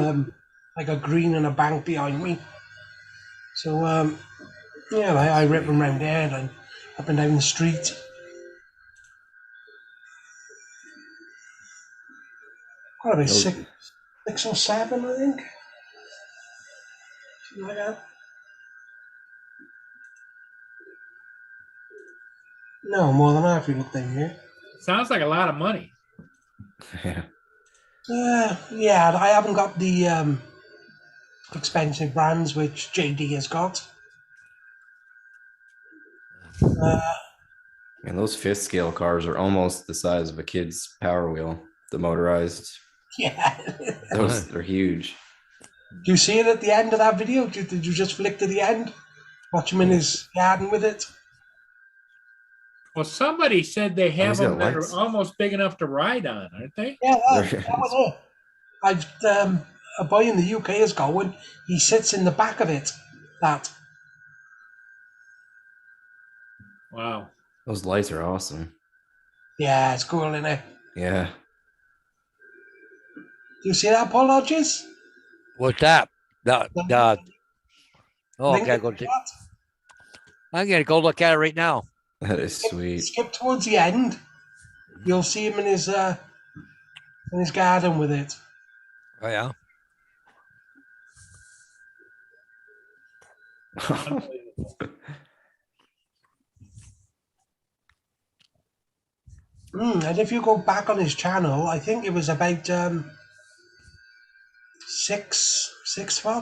like a green and a bank behind me. So yeah, I rip them around there and up and down the street. Got about Those- 6 or 7, I think. Something like that. No, more than that if you look down here. Sounds like a lot of money. Yeah. Yeah, I haven't got the expensive brands which JD has got. And those fifth scale cars are almost the size of a kid's Power Wheel. The motorized, Yeah. those they're huge. Do you see it at the end of that video? Did you just flick to the end? Watch him in his garden with it. Well, somebody said they have he's got them that lights. are almost big enough to ride on, aren't they? Yeah, There that was it. I've a boy in the UK has got one. He sits in the back of it. That. Wow. Those lights are awesome. Yeah, it's cool, isn't it? Yeah. Do you see that, Paul Hodges? What's that? Oh, I Link gotta in go. the chat. I'm gonna go look at it right now. That is sweet. Skip towards the end. You'll see him in his garden with it. Oh yeah. And if you go back on his channel, I think it was about 12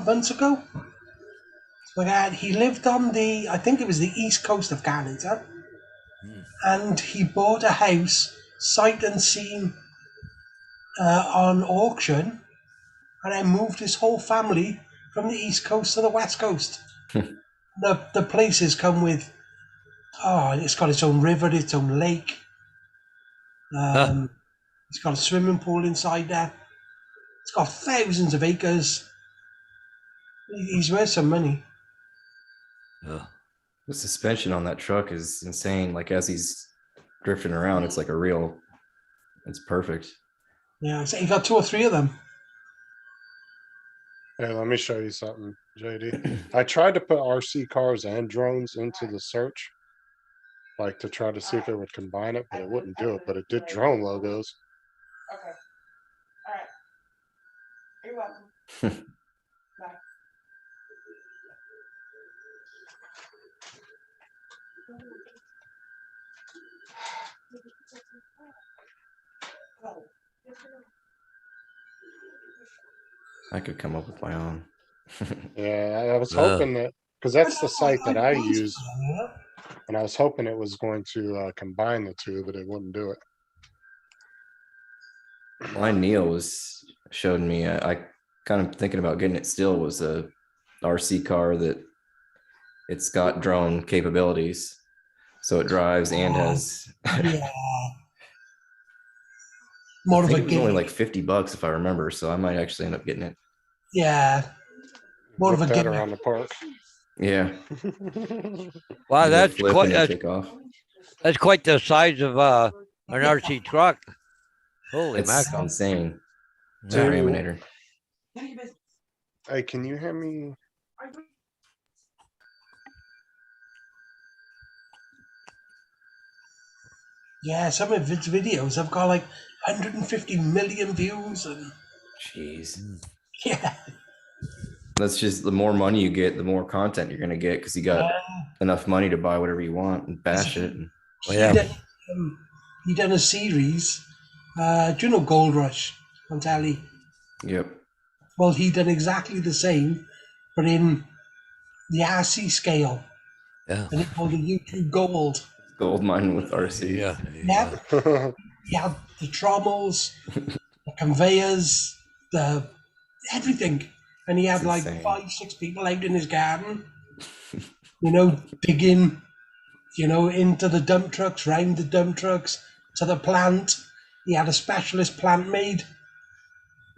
months ago. But he lived on I think it was the east coast of Canada, and he bought a house sight unseen on auction, and then moved his whole family from the east coast to the west coast. The places come with, it's got its own river, its own lake. It's got a swimming pool inside there. It's got thousands of acres. He's worth some money. The suspension on that truck is insane. Like as he's drifting around, it's like it's perfect. Yeah, so he got 2 or 3 of them. Hey, let me show you something, JD. I tried to put RC cars and drones into the search, like to try to see if it would combine it, but it wouldn't do it. But it did drone logos. Okay. All right. You're welcome. Bye. I could come up with my own. Yeah, I was hoping that because that's the site that I use, and I was hoping it was going to combine the two, but it wouldn't do it. Mine Neil showed me. I kind of thinking about getting it still was a RC car that it's got drone capabilities, so it drives and has. Yeah. More I of think a it was only gimmick. like $50 if I remember, so I might actually end up getting it. Yeah. More of Whip a that gimmick. around the park. Yeah. Wow, You that's flip quite and then take off. that's quite the size of an RC truck. Holy It's mackerel! insane. It's a Dude. Raminator. Hey, can you hand me? Yeah, some of its videos have got like 150 million views, and Jeez. yeah, That's just the more money you get, the more content you're gonna get because you got enough money to buy whatever you want and bash it. And Yeah. he done a series. Do you know Gold Rush on telly? yep. Well, he done exactly the same, but in the RC scale, Yeah. and it called the YouTube Gold. Gold mine with RC. Yeah. Yeah, he had the trommels, the conveyors, the everything, and he had It's like insane. 5-6 people out in his garden, digging, into the dump trucks, round the dump trucks to the plant. He had a specialist plant made.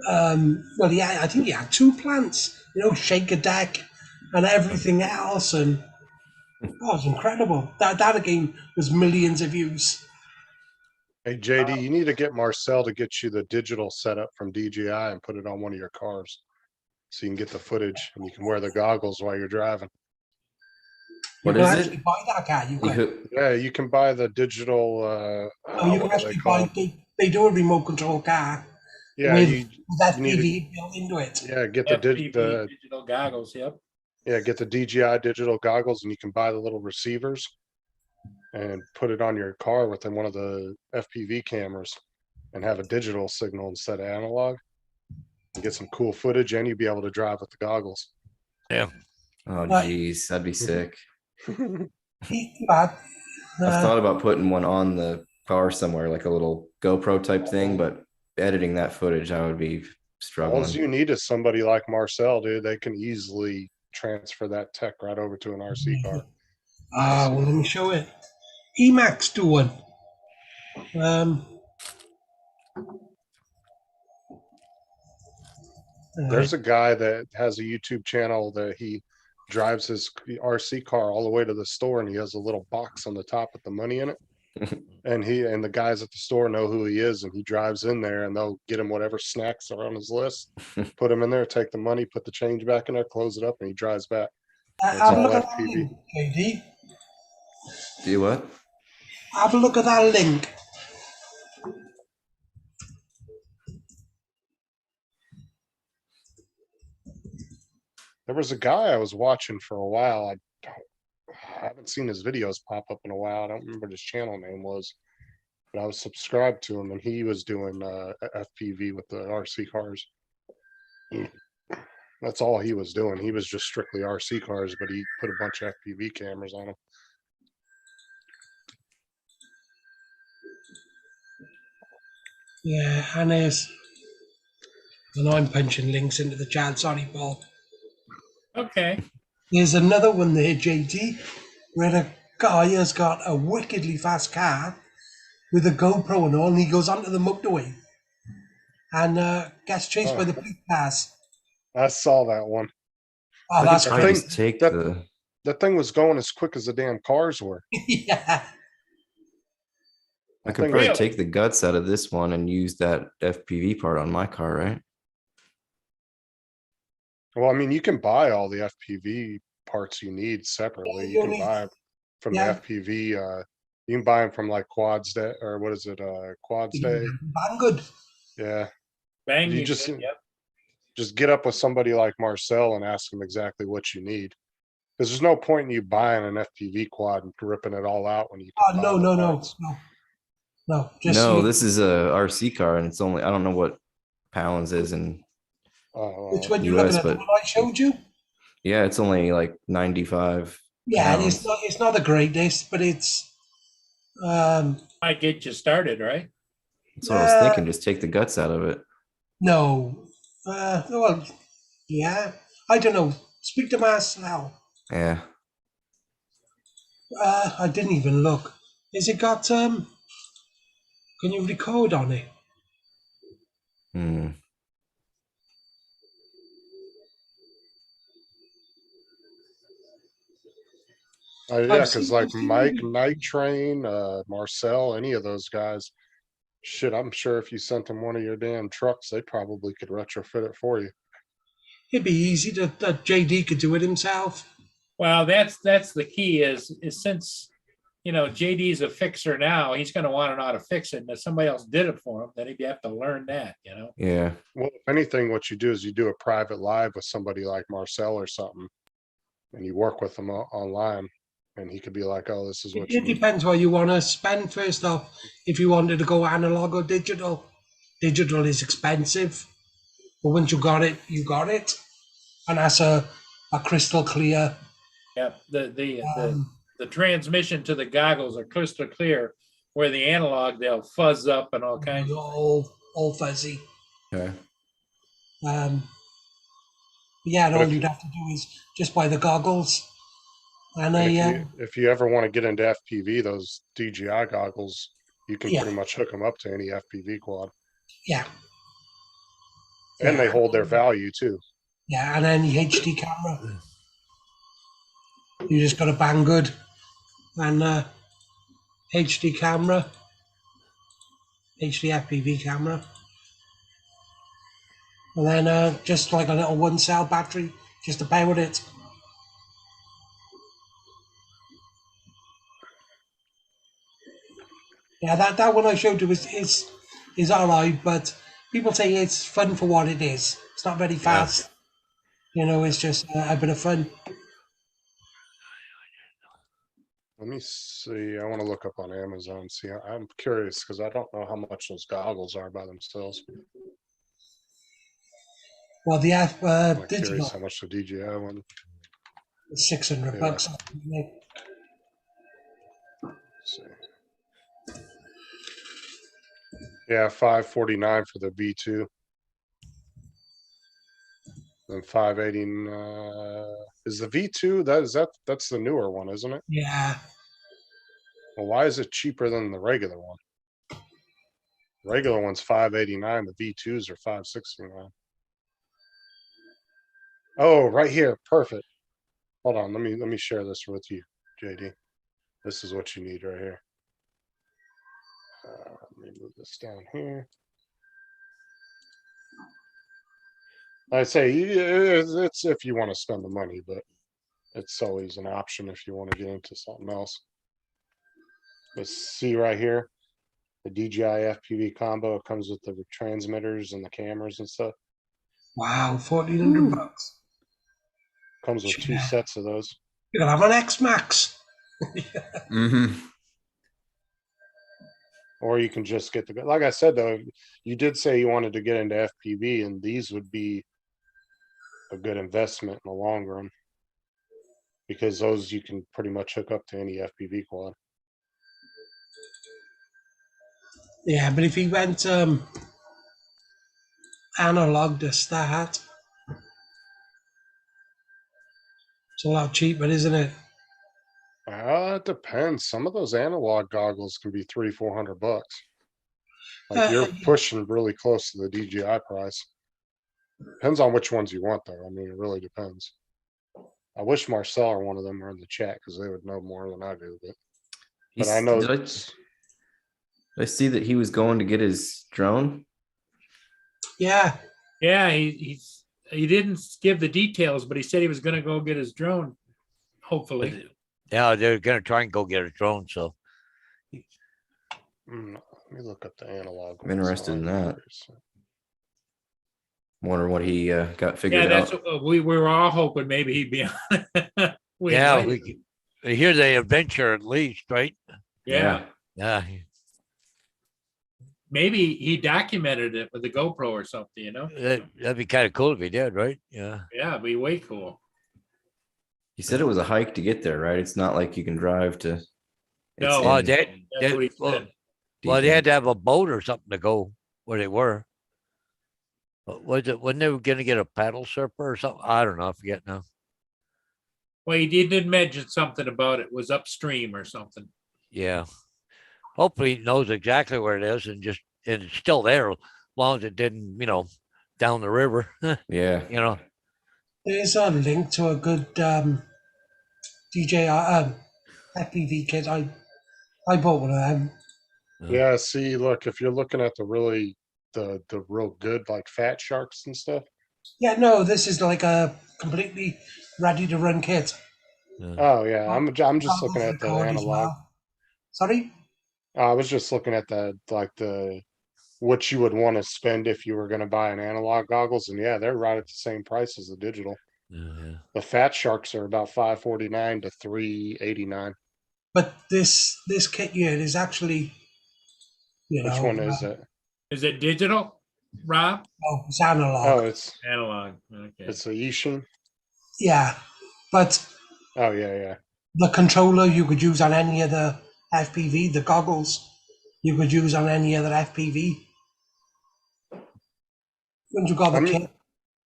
I think he had 2 plants, shaker deck and everything else, and it was incredible. That again was millions of views. Hey, JD, you need to get Marcel to get you the digital setup from DJI and put it on one of your cars, so you can get the footage and you can wear the goggles while you're driving. What you can is actually it? buy that car. You can. Yeah, you can buy the digital. You can what are they actually called? buy. They do a remote control car Yeah, with you that need to- PV built into it. yeah get the FPV the digital goggles, yep. Yeah, get the DJI digital goggles and you can buy the little receivers and put it on your car within one of the FPV cameras and have a digital signal instead of analog. And get some cool footage and you'd be able to drive with the goggles. Yeah. Oh, Right. geez, that'd be sick. But, I've thought about putting one on the car somewhere, like a little GoPro type thing, but editing that footage, I would be All struggling. you need is somebody like Marcel, dude. They can easily transfer that tech right over to an RC car. well, let me show it. Emacs do one. There's a guy that has a YouTube channel that he drives his RC car all the way to the store and he has a little box on the top with the money in it. And the guys at the store know who he is and he drives in there and they'll get him whatever snacks are on his list, put him in there, take the money, put the change back in there, close it up, and he drives back. It's have a all look at that FPV. link, JD. Do what? Have a look at that link. There was a guy I was watching for a while. I haven't seen his videos pop up in a while. I don't remember what his channel name was, but I was subscribed to him and he was doing FPV with the RC cars. That's all he was doing. He was just strictly RC cars, but he put a bunch of FPV cameras on them. Yeah, and I'm punching links into the chat. Sorry, Paul. Okay. There's another one there, JD, where a guy has got a wickedly fast car with a GoPro and all, and he goes onto the motorway and gets chased by the police cars. I saw that one. Oh, that's I crazy. just take that- That thing was going as quick as the damn cars were. Yeah. I could Thing- probably Really? take the guts out of this one and use that FPV part on my car, right? Well, I mean, you can buy all the FPV parts you need separately. you You can only- buy 'em from yeah. the FPV. You can buy them from like Quads Day or what is it? Quads Day. Banggood. Yeah. Bang. You You just- did, yep. Just get up with somebody like Marcel and ask him exactly what you need. Because there's no point in you buying an FPV quad and ripping it all out when you Oh, can buy no, the no, no, parts. no. No, just No, this is a RC car and it's only, I don't know what pounds is, and which one you looking US, at? The but- one I showed you? yeah, it's only like 95. Yeah, pounds. it's not the greatest, but it's Might get you started, right? That's what I was thinking, just take the guts out of it. no. Well, yeah. I don't know. Speak to Marcel. Yeah. I didn't even look. Has it got can you record on it? Hmm. Yeah, I've because seen- like I've seen Mike, them. Night Train, Marcel, any of those guys, shit, I'm sure if you sent them one of your damn trucks, they probably could retrofit it for you. It'd be easy that JD could do it himself. Well, that's the key is since, JD's a fixer now, he's going to want to know how to fix it. And if somebody else did it for him, then he'd have to learn that, Yeah. Well, if anything, what you do is you do a private live with somebody like Marcel or something, and you work with them online, and he could be like, "Oh, this is what you It need." depends what you want to spend first off. If you wanted to go analog or digital, digital is expensive. But once you got it, you got it. And that's a crystal clear. Yeah. The Um, transmission to the goggles are crystal clear, where the analog, they'll fuzz up and all kinds of. all fuzzy. Okay. Yeah, But all if you'd you- have to do is just buy the goggles. And And if you ever want to get into FPV, those DJI goggles, you can Yeah. pretty much hook them up to any FPV quad, yeah, and they Yeah. hold their value too. yeah, and any HD camera. You just got a Banggood and HD camera, HD FPV camera, and then just like a little one cell battery just to power it. Yeah, that one I showed you is alright, but people say it's fun for what it is. It's not very fast. You know, it's just a bit of fun. Let me see. I want to look up on Amazon. See, I'm curious because I don't know how much those goggles are by themselves. Well, the I'm curious digital how much the DJI one. is 600 Yeah. bucks. Let's see. Yeah, 549 for the V2. Then 580. Is the V2 that's the newer one, isn't it? Yeah. Well, why is it cheaper than the regular one? Regular one's 589. The V2s are 569. Oh, right here. Perfect. Hold on. Let me share this with you, JD. This is what you need right here. Let me move this down here. I say it's if you want to spend the money, but it's always an option if you want to get into something else. Let's see right here. The DJI FPV combo, it comes with the transmitters and the cameras and stuff. Wow, 1,400 bucks. Comes with 2 Yeah. sets of those. You can have an X Max. Mm-hmm. Or you can just get the, like I said, though, you did say you wanted to get into FPV, and these would be a good investment in the long run. Because those you can pretty much hook up to any FPV quad. Yeah, but if he went analog to start, it's a lot cheaper, isn't it? It depends. Some of those analog goggles can be $300-400. Like you're pushing really close to the DJI price. Depends on which ones you want, though. I mean, it really depends. I wish Marcel or one of them were in the chat because they would know more than I do. But I know. Did I see that he was going to get his drone? Yeah. Yeah, he didn't give the details, but he said he was gonna go get his drone, hopefully. Yeah, they're gonna try and go get a drone. So Let me look up the analog. I'm interested in that. Wonder what he got figured Yeah, that's out. what we were all hoping maybe he'd be on. yeah, invited him. we hear the adventure at least, right? Yeah, Yeah. maybe he documented it with a GoPro or something, you know? That'd be kind of cool if he did, right? Yeah. Yeah, it'd be way cool. He said it was a hike to get there, right? It's not like you can drive to. No. Oh, in that, That's what he well, said. well, they deep had to have a boat or something to go where they were. But was it when they were going to get a paddle surfer or something? I don't know. I forget now. Well, he did mention something about it was upstream or something. Yeah. Hopefully he knows exactly where it is and it's still there as long as it didn't, down the river. Yeah. There's a link to a good DJI FPV kit. I bought one of them. Yeah, see, look, if you're looking at the real good, like Fat Sharks and stuff. Yeah, no, this is like a completely ready to run kit. Oh yeah, I'm just looking at the Record as analog. well. Sorry? I was just looking at what you would want to spend if you were going to buy an analog goggles, and yeah, they're right at the same price as the digital. Yeah. The Fat Sharks are about $549 to $389. But this kit here is actually, Which one is it? Is it digital, Rob? Oh, it's analog. Oh, it's Analog. Okay. a Yishin. Yeah, but Oh yeah. the controller you could use on any other FPV. The goggles you could use on any other FPV. When you got the I mean, kit,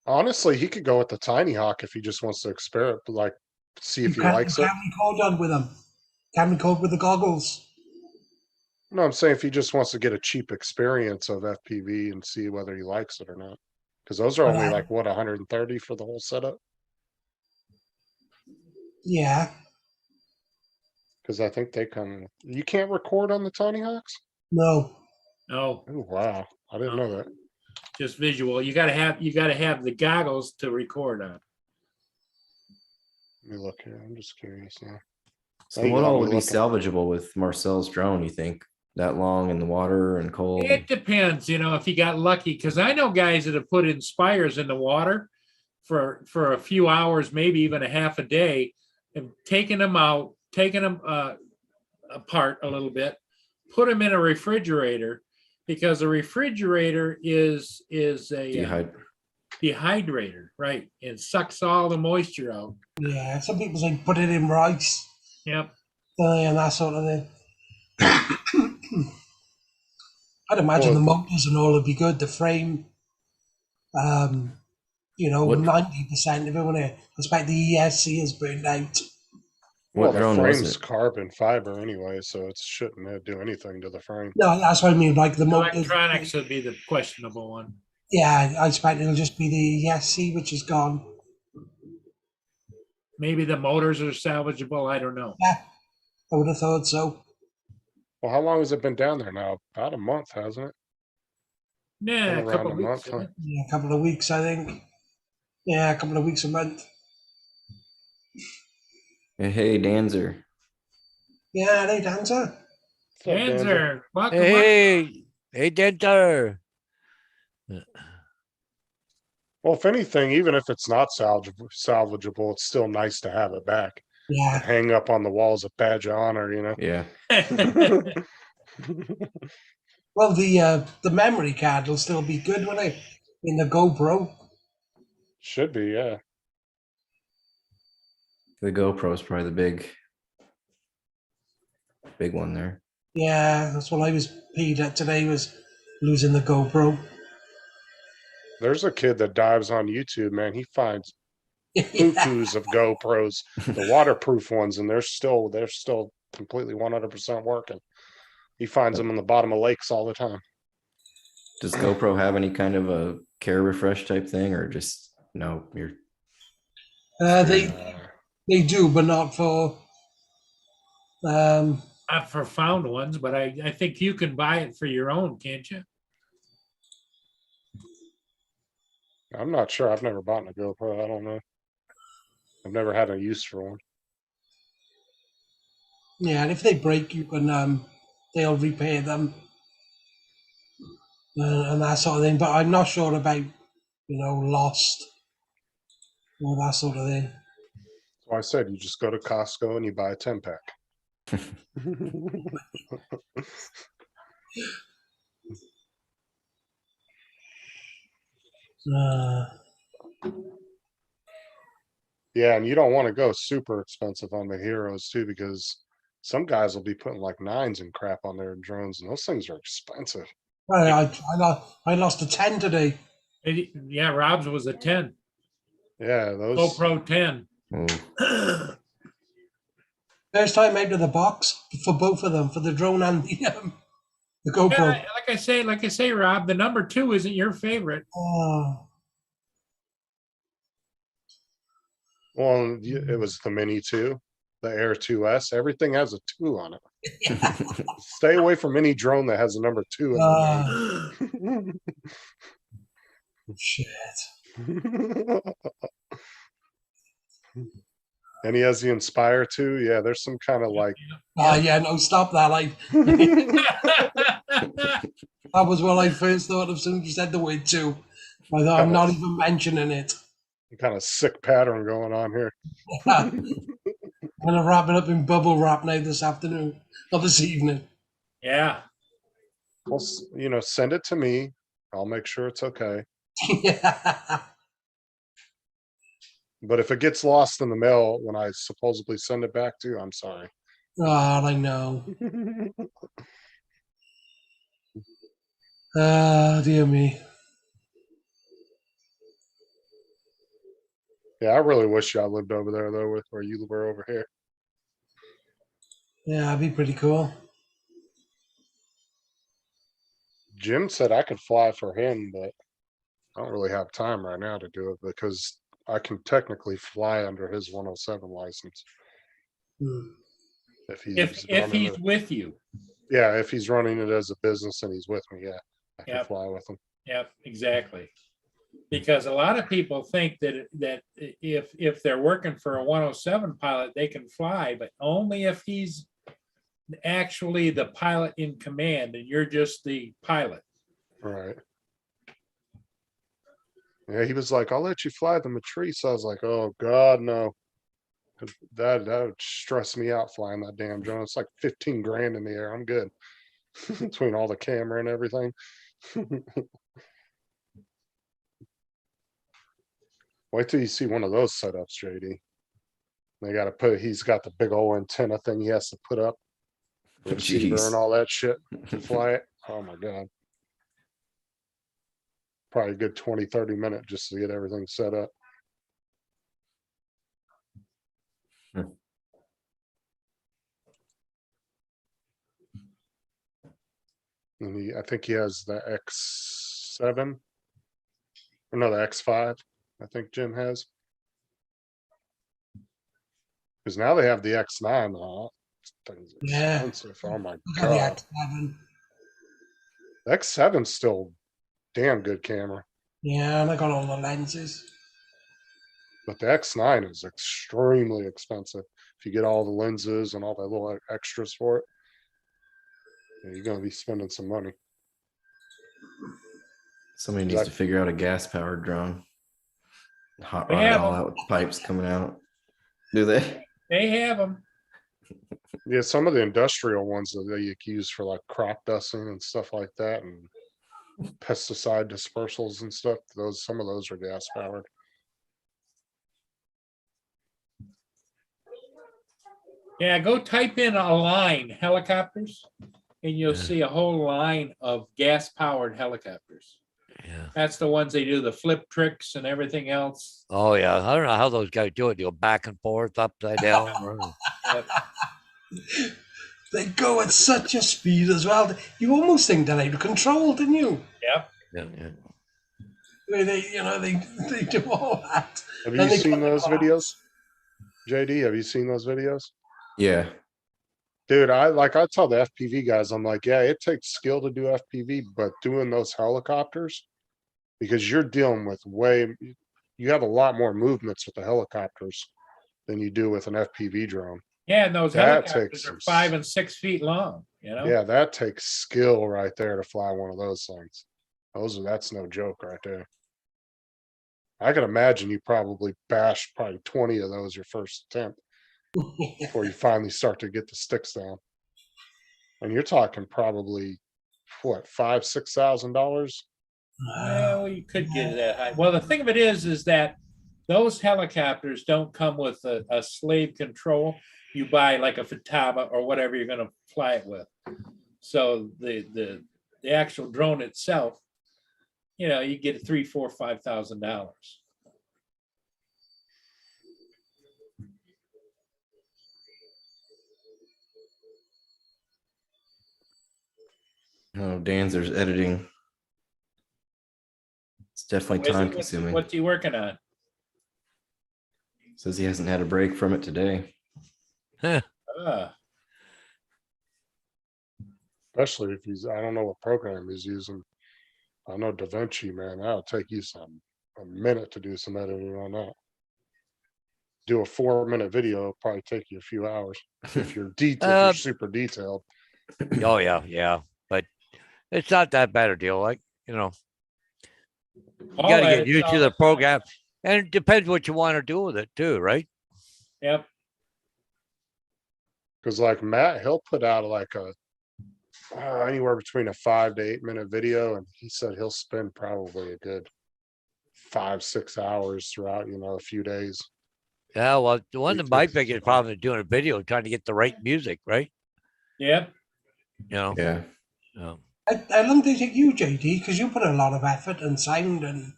honestly, he could go with the Tiny Hawk if he just wants to experiment, like see if he likes it. can record on with them. Can record with the goggles. No, I'm saying if he just wants to get a cheap experience of FPV and see whether he likes it or not. Because those are only like what, 130 for the whole setup? Yeah. Because I think they come. You can't record on the Tiny Hawks? No. No, Oh wow. I didn't know that. just visual. You gotta have the goggles to record on. Let me look here. I'm just curious now. So Oh, you what got all me would be looking. salvageable with Marcel's drone, you think? That long in the water and cold? It depends, if you got lucky, because I know guys that have put Inspires in the water for a few hours, maybe even a half a day, and taking them out, taking them apart a little bit, put them in a refrigerator, because a refrigerator is a dehydrator, right? It sucks all the moisture out. Yeah, some people say put it in rice Yep. and that sort of thing. I'd imagine the motors and all would be good. The frame, you know, What- 90% of it when I expect the ESC is burned out. What Well, the drone was frame's it? carbon fiber anyway, so it shouldn't do anything to the frame. No, that's what I mean. Like the motors. Electronics would be the questionable one. Yeah, I expect it'll just be the ESC, which is gone. Maybe the motors are salvageable. I don't know. Yeah, I would have thought so. Well, how long has it been down there now? About a month, hasn't it? Yeah, a Around couple a of weeks. month, isn't huh? it? Yeah, a couple of weeks, I think. Yeah, a couple of weeks, a month. Hey, Danzer. Yeah, they dancer. What's up, Danzer? Danzer, welcome. Hey, Denter. Well, if anything, even if it's not salvageable, it's still nice to have it back. Yeah, Hang up on the wall as a badge of honor, you know? Yeah. well, the memory card will still be good, won't it? In the GoPro. Should be, yeah. The GoPro is probably the big one there. Yeah, that's what I was peed at today, was losing the GoPro. There's a kid that dives on YouTube, man. He finds Yeah. cuckoos of GoPros, the waterproof ones, and they're still completely 100% working. He finds them in the bottom of lakes all the time. Does GoPro have any kind of a care refresh type thing, or just no? You're They do, but not for Not for found ones, but I think you can buy it for your own, can't you? I'm not sure. I've never bought a GoPro. I don't know. I've never had a use for one. yeah, and if they break, you can they'll repair them and that sort of thing. But I'm not sure about lost or that sort of thing. So I said you just go to Costco and you buy a 10-pack. Yeah, and you don't want to go super expensive on the heroes too, because some guys will be putting like 9s and crap on their drones, and those things are expensive. I lost a 10 today. Yeah, Rob's was a 10, Yeah, those. GoPro 10. oh, First time out of the box for both of them, for the drone and the Yeah, GoPro. like I say, Rob, the number 2 isn't your favorite. Oh, Well, it was the Mini 2, the Air 2S. Everything has a 2 on it. Stay away from any drone that has a number 2 in the shit. name. And he has the Inspire 2. Yeah, there's some kind of like. Yeah, no, stop that. Like, that was what I first thought of as soon as you said the word 2. I thought, I'm not even mentioning it. Kind of sick pattern going on here. I'm going to wrap it up in bubble wrap now this afternoon or this evening. Yeah. Well, send it to me. I'll make sure it's okay. Yeah. But if it gets lost in the mail when I supposedly send it back to you, I'm sorry. Oh, I know. Dear me. Yeah, I really wish y'all lived over there though, with where you were over here. Yeah, that'd be pretty cool. Jim said I could fly for him, but I don't really have time right now to do it because I can technically fly under his 107 license. Hmm. If he's If running he's it. with you. Yeah, if he's running it as a business and he's with me, yeah, I can Yep. fly with him. Yep, exactly. Because a lot of people think that if they're working for a 107 pilot, they can fly, but only if he's actually the pilot in command and you're just the pilot. Right. Yeah, he was like, I'll let you fly the Matrice. I was like, oh God, no. 'Cause that would stress me out flying that damn drone. It's like 15 grand in the air. I'm good. Between all the camera and everything. Wait till you see one of those setups, JD. They gotta put, he's got the big old antenna thing he has to put up. Receiver Jeez. and all that shit to fly it. Oh my God. Probably a good 20, 30 minutes just to get everything set up. And I think he has the X7. Or no, the X5, I think Jim has. Because now they have the X9. Thing's Yeah. expensive. Oh my Look at the God. X7. The X7's still damn good camera. Yeah, and I got all the lenses. But the X9 is extremely expensive. If you get all the lenses and all the little extras for it, yeah, you're gonna be spending some money. Somebody needs to Exactly. figure out a gas powered drone. Hot We rod it have all 'em. out with pipes coming out. Do they? They have them. Yeah, some of the industrial ones that they use for like crop dusting and stuff like that, and pesticide dispersals and stuff. Some of those are gas powered. Yeah, go type in a line helicopters and you'll Yeah. see a whole line of gas powered helicopters. Yeah. That's the ones they do the flip tricks and everything else. Oh yeah. I don't know how those guys do it. They go back and forth, upside down. Yep. They go at such a speed as well. You almost think they're out of control, didn't you? Yep. Yeah, yeah. They do all that. Have Then you they seen cut the those grass. videos? JD, have you seen those videos? Yeah. Dude, I tell the FPV guys, I'm like, yeah, it takes skill to do FPV, but doing those helicopters, because you're dealing with you have a lot more movements with the helicopters than you do with an FPV drone. Yeah, and those That helicopters takes are some 5 and 6 feet long, you know? Yeah, that takes skill right there to fly one of those things. That's no joke right there. I can imagine you probably bashed probably 20 of those your first attempt before you finally start to get the sticks down. And you're talking probably what, $5,000-6,000? Well, you could get it that high. Well, the thing of it is that those helicopters don't come with a slave control. You buy like a Futaba or whatever you're going to fly it with. So the actual drone itself, you know, you get $3,000, $4,000, $5,000. Oh, Dan's there's editing. It's definitely time consuming. What's he working on? Says he hasn't had a break from it today. Especially if I don't know what program he's using. I know DaVinci, man, that'll take you a minute to do some editing on that. Do a 4-minute video, it'll probably take you a few hours if you're detailed, super detailed. Oh yeah, yeah. But it's not that bad a deal. Like, you know, you All gotta that, get it's used to all- the program. And it depends what you want to do with it too, right? Yep. Cause like Matt, he'll put out like anywhere between a 5 to 8 minute video, and he said he'll spend probably a good 5-6 hours throughout, a few days. Yeah, well, the one Me of my too. biggest problem is doing a video, trying to get the right music, right? Yep. You know. Yeah. How long did it take you, JD? Because you put a lot of effort and sound and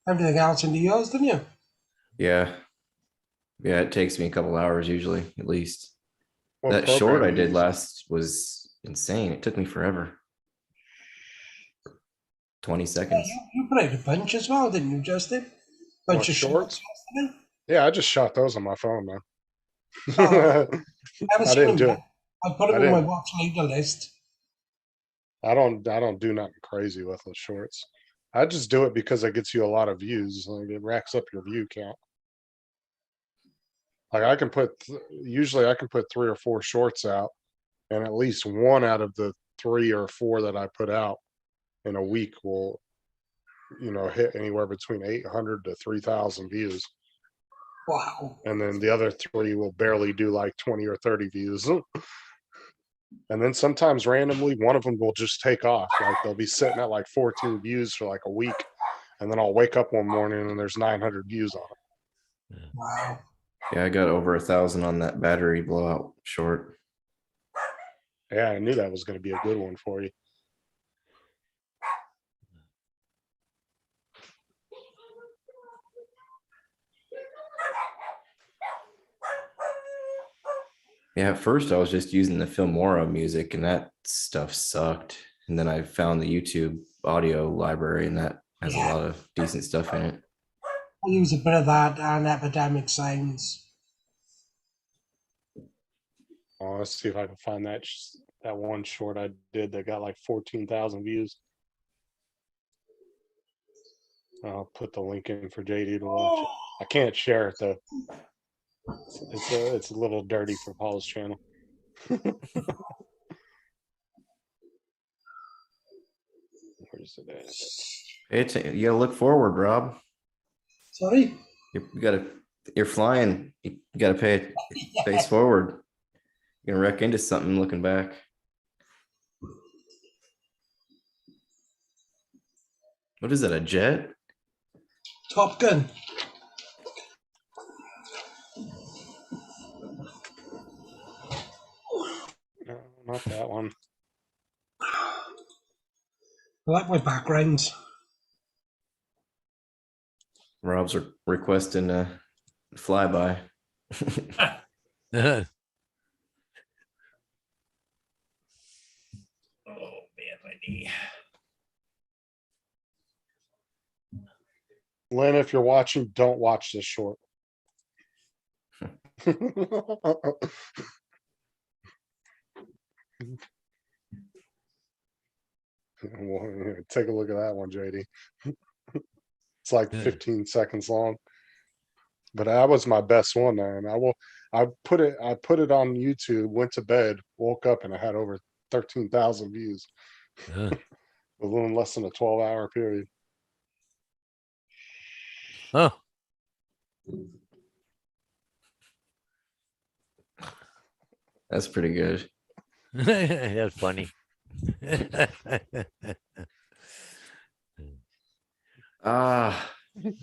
everything else into yours, didn't you? Yeah. Yeah, it takes me a couple hours usually, at least. What That short program I you did use? last was insane. It took me forever. 20 Yeah, seconds. you put out a bunch as well, didn't you, Justin? What, Bunch of shorts? yesterday? Yeah, I just shot those on my phone, man. Oh, I haven't I seen didn't them do yet. it. I put I them on my didn't. watch later list. I don't do nothing crazy with the shorts. I just do it because it gets you a lot of views. Like it racks up your view count. Like usually I can put 3 or 4 shorts out, and at least one out of the 3 or 4 that I put out in a week will hit anywhere between 800 to 3,000 views. Wow. And then the other 3 will barely do like 20 or 30 views. And then sometimes randomly, one of them will just take off. Like they'll be sitting at like 14 views for like a week. And then I'll wake up one morning and there's 900 views on it. Wow. Yeah, I got over 1,000 on that battery blowout short. Yeah, I knew that was going to be a good one for you. Yeah, at first I was just using the Filmora music and that stuff sucked. And then I found the YouTube audio library and that has Yeah. a lot of decent stuff in it. I use a bit of that and Epidemic Sounds. Let's see if I can find that one short I did that got like 14,000 views. I'll put the link in for JD to watch it. I can't share it though. It's a little dirty for Paul's channel. Where's it at? You gotta look forward, Rob. Sorry? You're flying. You gotta pay face forward. You're gonna wreck into something looking back. What is that, a jet? Top Gun. No, not that one. I like my backgrounds. Rob's requesting a flyby. Oh, man, my knee. Lynn, if you're watching, don't watch this short. Take a look at that one, JD. It's like 15 seconds long. But that was my best one, man. I put it on YouTube, went to bed, woke up, and I had over 13,000 views within less than a 12-hour period. Oh, That's pretty good. that's funny.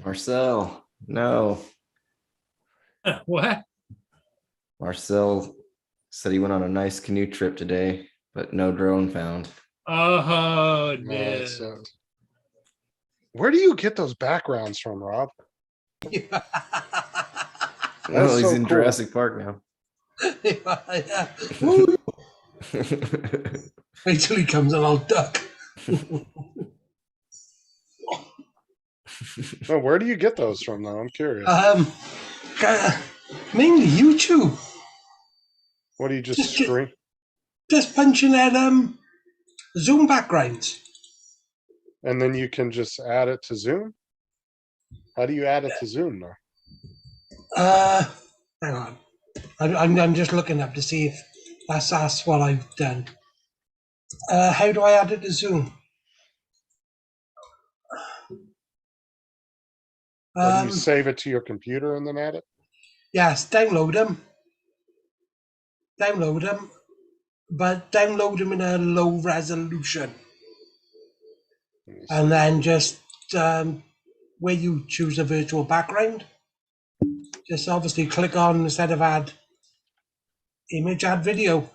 Marcel, no. What? Marcel said he went on a nice canoe trip today, but no drone found. Oh, No, man. it's, where do you get those backgrounds from, Rob? Well, he's so in cool. Jurassic Park now. Yeah. Woo. Wait till he comes and I'll duck. No, where do you get those from, though? I'm curious. Mainly YouTube. What do you just stream? Just punching at Zoom backgrounds. And then you can just add it to Zoom? How do you add it to Zoom, though? Hang on. I'm just looking up to see if that's what I've done. How do I add it to Zoom? Or do you save it to your computer and then add it? Yes, download them, but download them in a low resolution, and then just where you choose a virtual background, just obviously click on, instead of add image, add video.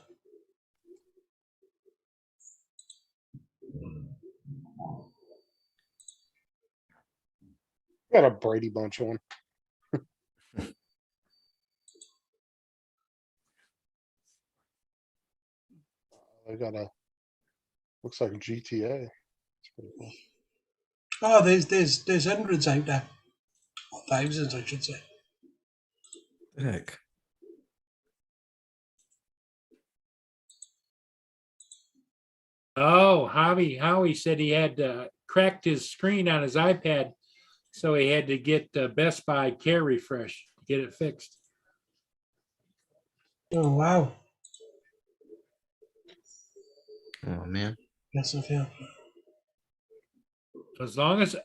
Got a Brady Bunch one. I got looks like a GTA. It's pretty cool. Oh, there's hundreds out there, or thousands, I should say. Heck. Oh, Howie said he had cracked his screen on his iPad, so he had to get Best Buy Care Refresh to get it fixed. Oh wow! Oh man. Yes, I feel. As long as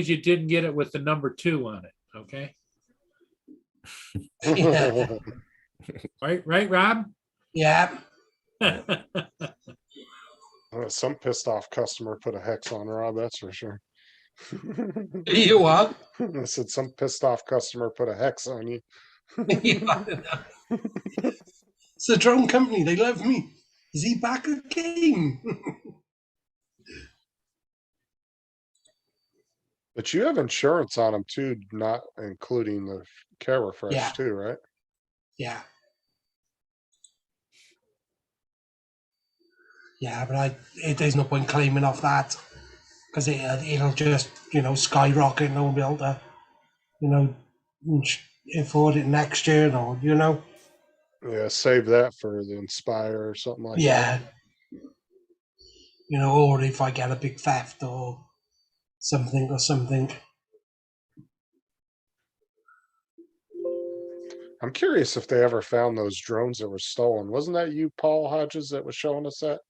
you didn't get it with the number 2 on it, okay? Yeah. Right, Rob? Yeah. Some pissed off customer put a hex on Rob, that's for sure. You are. I said some pissed off customer put a hex on you. You are. It's the drone company. They love me. Is he back again? But you have insurance on them too, not including the care refresh Yeah. too, right? Yeah. Yeah, but there's no point claiming off that because it'll just, skyrocket and I won't be able to, afford it next year or, Yeah, save that for the Inspire or something like that. Yeah. Or if I get a big theft or something. I'm curious if they ever found those drones that were stolen. Wasn't that you, Paul Hodges, that was showing us that?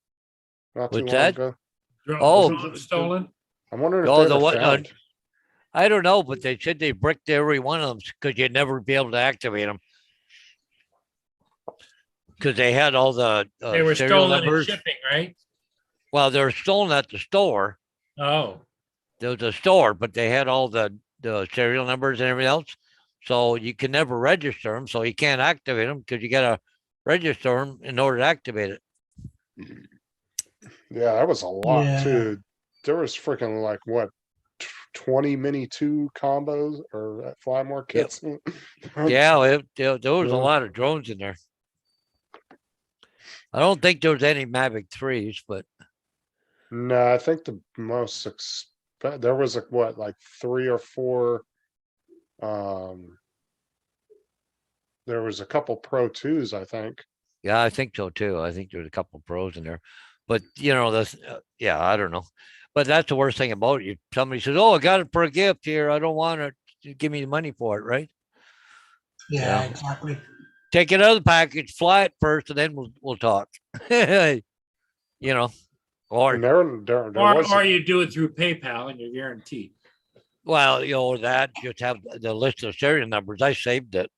Not too What's long that? ago. Oh. Drone stolen? I'm wondering if Oh, they the ever what? found. I don't know, but they said they bricked every one of them because you'd never be able to activate them because they had all the They were serial stolen in numbers. shipping, right? Well, they were stolen at the store. Oh, There was a store, but they had all the serial numbers and everything else. So you can never register them. So you can't activate them because you got to register them in order to activate it. Yeah, that was a lot Yeah. too. There was freaking like what 20 mini 2 combos or fly more Yep. kits. Yeah, there was a Yeah. lot of drones in there. I don't think there was any Mavic 3s, but No, I think the most there was like 3 or 4. There was a couple Pro 2s, I think. yeah, I think so too. I think there's a couple of pros in there, but yeah, I don't know. But that's the worst thing about it. Somebody says, "Oh, I got it for a gift here. I don't want it. Give me the money for it." Right? Yeah, Yeah. exactly. Take it out of the package, fly it first, and then we'll talk. Or And there was or you do it through PayPal and you're guaranteed. well, that just have the list of serial numbers. I saved it,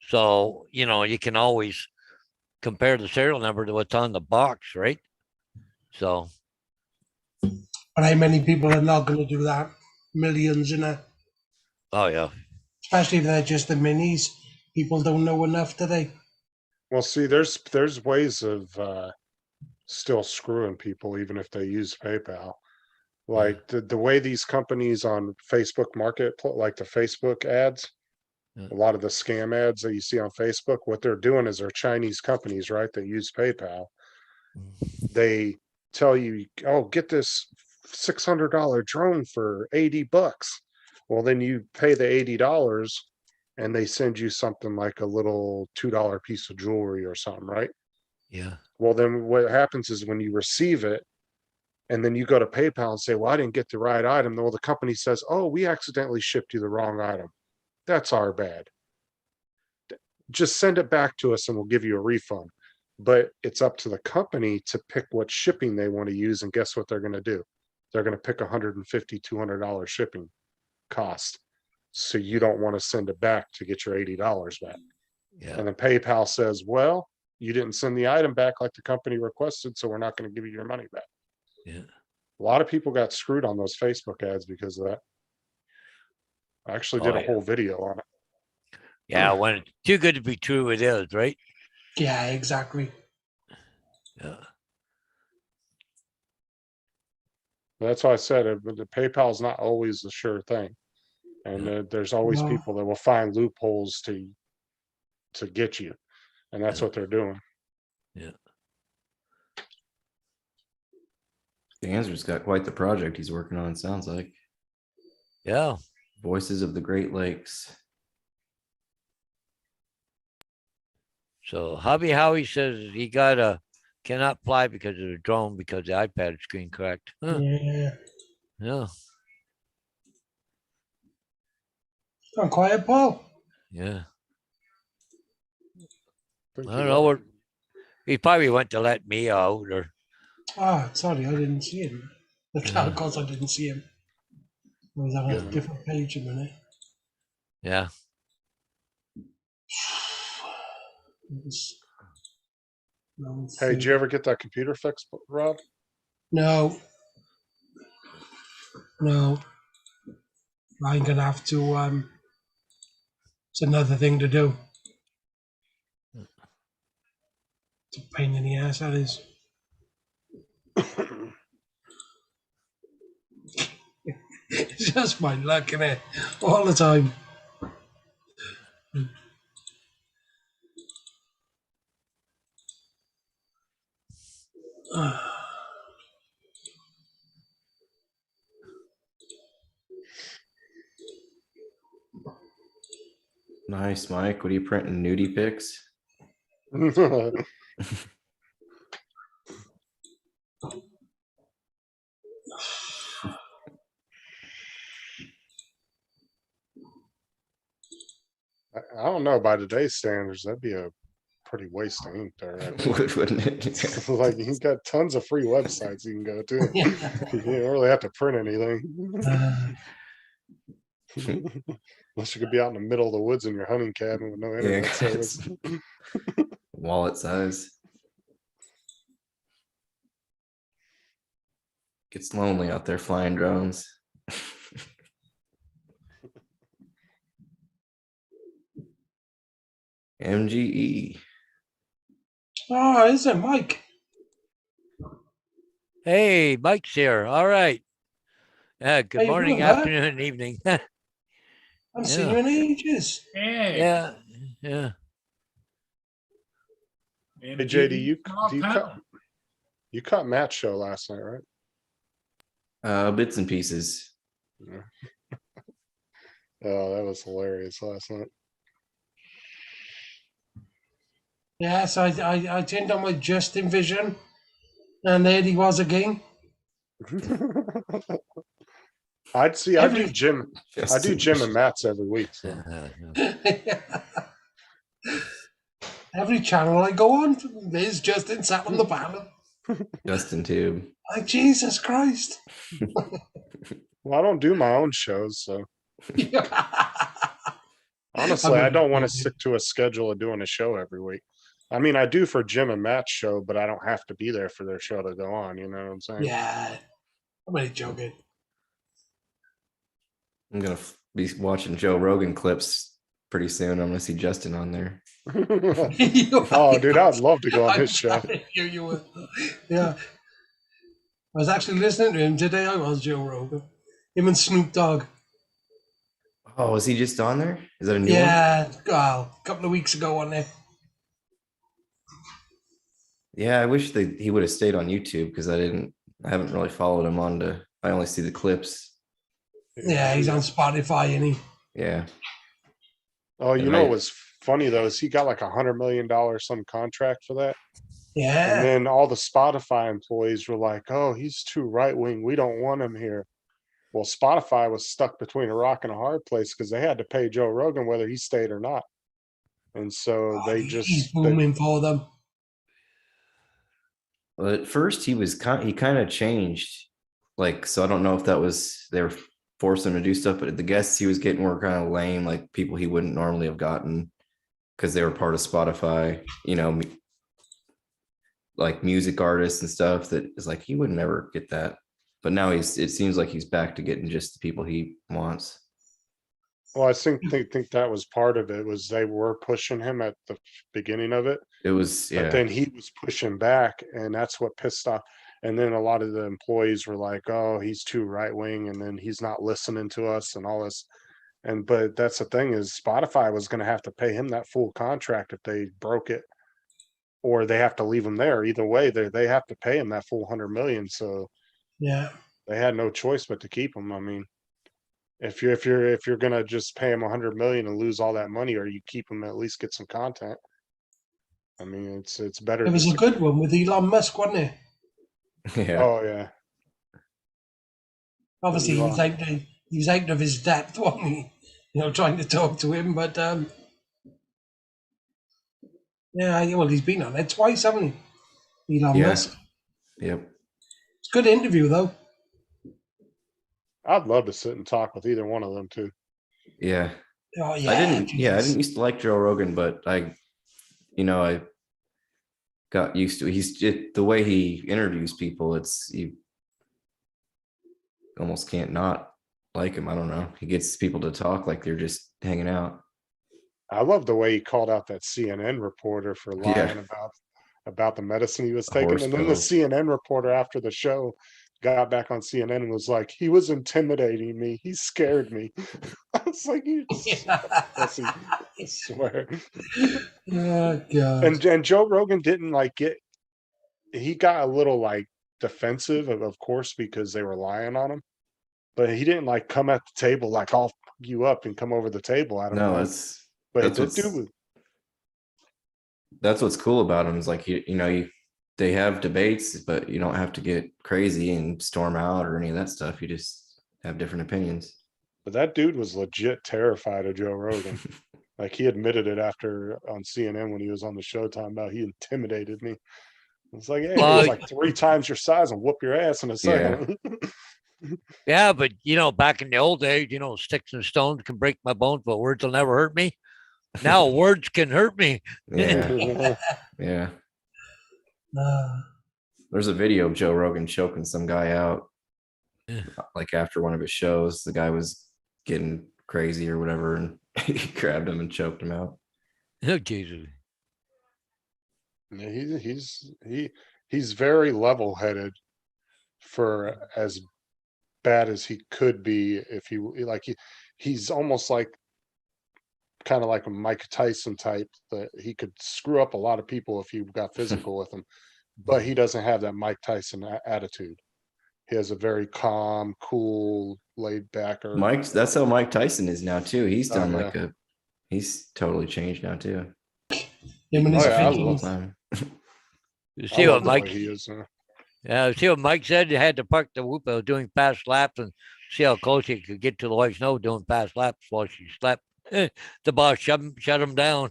so you can always compare the serial number to what's on the box, right? So But how many people are not going to do that? Millions, oh yeah. especially if they're just the minis. People don't know enough, do they? well, see, there's ways of still screwing people even if they use PayPal. Like the way these companies on Facebook Market, like the Facebook ads, Yeah. a lot of the scam ads that you see on Facebook, what they're doing is they're Chinese companies, right? That use PayPal. They tell you, oh, get this $600 drone for $80. Well, then you pay the $80 and they send you something like a little $2 piece of jewelry or something, right? Yeah. Well, then what happens is when you receive it and then you go to PayPal and say, well, I didn't get the right item. Well, the company says, oh, we accidentally shipped you the wrong item. That's our bad. Just send it back to us and we'll give you a refund. But it's up to the company to pick what shipping they want to use. And guess what they're going to do? They're going to pick $150, $200 shipping cost. So you don't want to send it back to get your $80 back. Yeah. And then PayPal says, well, you didn't send the item back like the company requested, so we're not going to give you your money back. Yeah. A lot of people got screwed on those Facebook ads because of that. I actually did Oh, a whole video on it. Yeah. When it's too good to be true, it is, right? Yeah, exactly. Yeah. That's why I said the PayPal is not always the sure thing, and there's always No. people that will find loopholes to get you, and that's Yeah. what they're doing. Danzer's got quite the project he's working on, sounds like. Yeah. Voices of the Great Lakes. So Hobby Howie says he cannot fly because of the drone because the iPad screen cracked. Huh. Yeah. Yeah. Gone quiet, Paul. Yeah. Think I you don't know are. what he probably went to let me out or Ah, sorry, I didn't see him. Of course, I didn't see him. I was on a Yeah. different page a minute. Yeah. It was, no, Hey, did you ever get that computer fixed, Rob? No. No. I'm gonna have to. It's another thing to do. It's a pain in the ass. That is. It's just my luck, innit? All the time. Nice, Mike. What are you printing? Nudie pics? I don't know, by today's standards, that'd be a pretty waste of ink there. I think. Wouldn't it? Like you got tons of free websites you can go to. You don't really have to print anything. Unless you could be out in the middle of the woods in your hunting cabin with no internet Yeah, service. Wallet size. Gets lonely out there flying drones. MGE. Oh, is it Mike? Hey, Mike's here. All right. Good How you morning, doing, bud? afternoon, and evening. I haven't seen you in ages. Hey. Yeah. Yeah. and Hey JD, small town. you caught Matt's show last night, right? Bits and pieces. Oh, that was hilarious last night. Yes, I turned on my Justin Vision, and there he was again. I do Jim and Matt's every week. So. Every channel I go on, there's Justin sat on the panel. Justin Tube. Like, Jesus Christ. Well, I don't do my own shows, so honestly, I don't want to stick to a schedule of doing a show every week. I mean, I do for Jim and Matt's show, but I don't have to be there for their show to go on. You know what I'm saying? Yeah, I'm only joking. I'm gonna be watching Joe Rogan clips pretty soon. I'm gonna see Justin on there. Oh, dude, I'd love to go on his show. You would. Yeah. I was actually listening to him today. I was Joe Rogan. Him and Snoop Dogg. Oh, is he just on there? Is that a new one? Yeah, well, a couple of weeks ago on there. Yeah, I wish he would have stayed on YouTube because I haven't really followed him I only see the clips. Yeah, he's on Spotify, and he. Yeah. Oh, you And know what's funny though is he got like $100 million some contract for that, and Yeah. then all the Spotify employees were like, "Oh, he's too right wing. We don't want him here." Well, Spotify was stuck between a rock and a hard place because they had to pay Joe Rogan whether he stayed or not, and so they He's just booming for them. Well, at first he kind of changed, like, so I don't know if that was they were forcing him to do stuff, but the guests he was getting were kind of lame, like people he wouldn't normally have gotten because they were part of Spotify, like music artists and stuff that is like he would never get that. But now it seems like he's back to getting just the people he wants. Well, I think they think that was part of it was they were pushing him at the beginning of it. It was, But then he was pushing back, and that's what pissed off. And then a lot of the employees were like, "Oh, he's too right wing, and then he's not listening to us and all this." But that's the thing is Spotify was going to have to pay him that full contract if they broke it, or they have to leave him there. Either way, they have to pay him that full 100 million. So Yeah. they had no choice but to keep him. I mean, if you're gonna just pay him 100 million and lose all that money, or you keep him at least get some content. I mean, it's better. It was a good one with Elon Musk, wasn't it? yeah. Oh yeah. Obviously, Elon. he was out of his depth, wasn't he? Trying to talk to him, but yeah, well, he's been on it twice, haven't he? Elon Yeah. Musk. Yep. It's a good interview, though. I'd love to sit and talk with either one of them too. Yeah. Oh I yeah, didn't Jesus. used to like Joe Rogan, but I got used to the way he interviews people. You almost can't not like him. I don't know. He gets people to talk like they're just hanging out. I love the way he called out that CNN reporter for Yeah. lying about the medicine he was taking. Horse And then the pills. CNN reporter after the show got back on CNN and was like, he was intimidating me. He scared me. I was like, you pussy, I swear. Oh God. And Joe Rogan didn't like he got a little like defensive of course, because they were lying on him. But he didn't like come at the table like I'll fuck you up and come over the table. I don't No, know. But that's the what's dude was that's what's cool about him is like they have debates, but you don't have to get crazy and storm out or any of that stuff. You just have different opinions. But that dude was legit terrified of Joe Rogan. Like he admitted it after on CNN when he was on the show talking about he intimidated me. It's like, hey, Well, he's like 3 times your size and whoop your ass in a second. Yeah, but back in the old days, sticks and stones can break my bones, but words will never hurt me. Now words can hurt me. Yeah. Yeah. There's a video of Joe Rogan choking some guy out. Yeah. Like after one of his shows, the guy was getting crazy or whatever, and he grabbed him and choked him out. Oh, Jesus. Yeah, he's very level-headed for as bad as he could be if he's almost like kind of like a Mike Tyson type that he could screw up a lot of people if you got physical with him, but he doesn't have that Mike Tyson attitude. He has a very calm, cool, laid backer. That's how Mike Tyson is now too. He's Oh, done yeah. he's totally changed now too. Him and his Oh, yeah, I Whole Vikings. time. You I see love what the way Mike? he is. Yeah, see what Mike said. You had to park the whoop doing fast laps and see how close he could get to the wife's nose doing fast laps while she slept. The boss shut him down.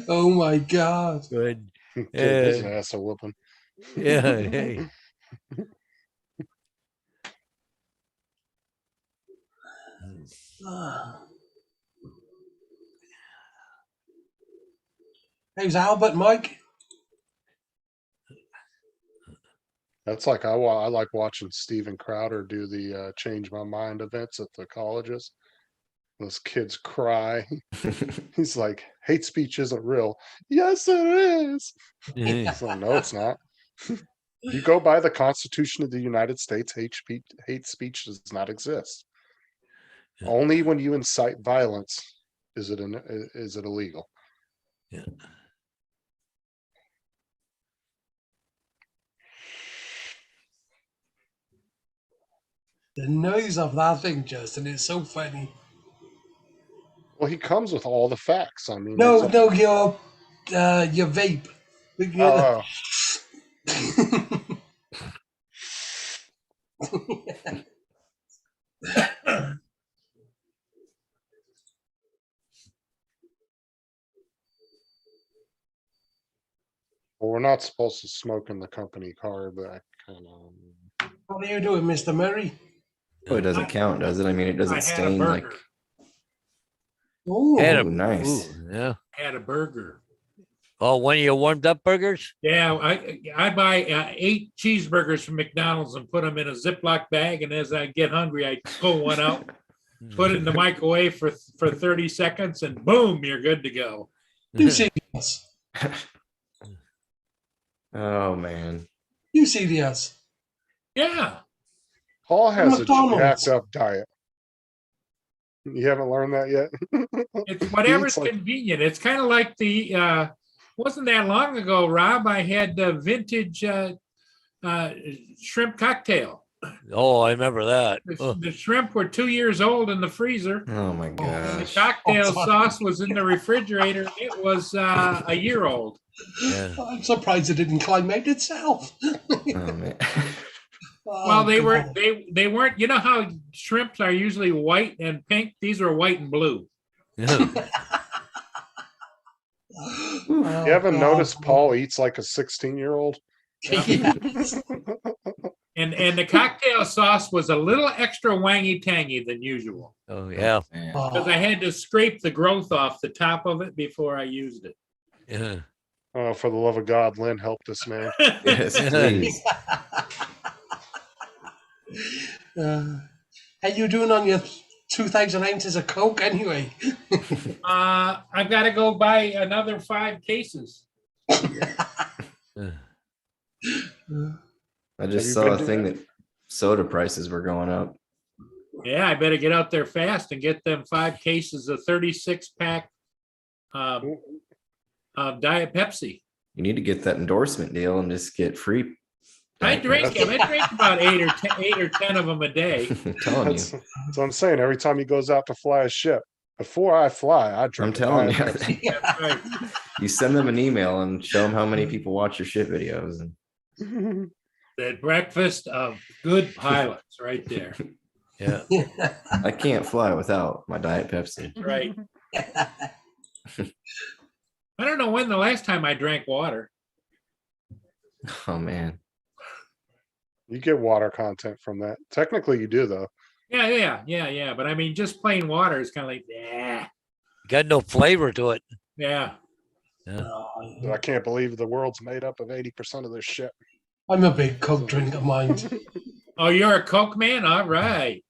Oh my God. Good. Give his ass a whooping. Yeah. Hey. How's Albert, Mike? That's like I like watching Steven Crowder do the Change My Mind events at the colleges. Those kids cry. He's like, hate speech isn't real. Yes, it is. It's like, no, it's not. You go by the Constitution of the United States, hate speech does not exist. Yeah. Only when you incite violence is it illegal. Yeah. The noise of that thing, Justin, is so funny. Well, he comes with all the facts. I mean, No, it's no, your vape. oh, well, we're not supposed to smoke in the company car, but I kind of. What are you doing, Mr. Murray? Oh, it doesn't count, does it? I mean, it I doesn't had a stain like. burger. Oh, Had Ooh, nice. Yeah. Had a burger. Oh, one of your warmed up burgers? Yeah, I buy 8 cheeseburgers from McDonald's and put them in a Ziploc bag, and as I get hungry, I pull one out, put it in the microwave for 30 seconds, and boom, you're good to go. you serious? Oh man. You serious? Yeah, Paul has a McDonald's. jacked up diet. You haven't learned that yet? it's whatever's eats like- convenient. It's kind of like the wasn't that long ago, Rob. I had the vintage shrimp cocktail. Oh, I remember that. The shrimp were 2 years old in the freezer. Oh my The gosh. cocktail sauce was in the refrigerator. It was a year old. Yeah. I'm surprised it didn't climb out itself. Oh man. Well, they were God. they weren't. You know how shrimps are usually white and pink. These were white and blue. Oh, You haven't God. noticed Paul eats like a 16-year-old? Yes. And the cocktail sauce was a little extra wangy tangy than usual Oh yeah. Man. because I had to scrape the growth off the top of it before I used it. Yeah. Oh, for the love of God, Lynn, help this man. Yes, please. How you doing on your 2,000 ounces of Coke anyway? I've got to go buy another 5 cases. I Have just you saw been a to thing that? that soda prices were going up. Yeah, I better get out there fast and get them 5 cases of 36-pack of Diet Pepsi. You need to get that endorsement deal and just get free. I Diet drink Pepsi. them. I drink about 8 or 10 of them a day. I'm telling That's, you. that's what I'm saying. Every time he goes out to fly a ship, before I fly, I drink. I'm telling you. Diet Pepsi. That's right. You send them an email and show them how many people watch your shit videos. And The breakfast of good pilots, right there. Yeah. I can't fly without my Diet Pepsi. Right. I don't know when the last time I drank water. Oh man. You get water content from that. Technically, you do though. Yeah. But I mean, just plain water is kind of like, Got no flavor to it. yeah. I can't believe the world's made up of 80% of this shit. I'm a big Coke drinker, mind. Oh, you're a Coke man? All right.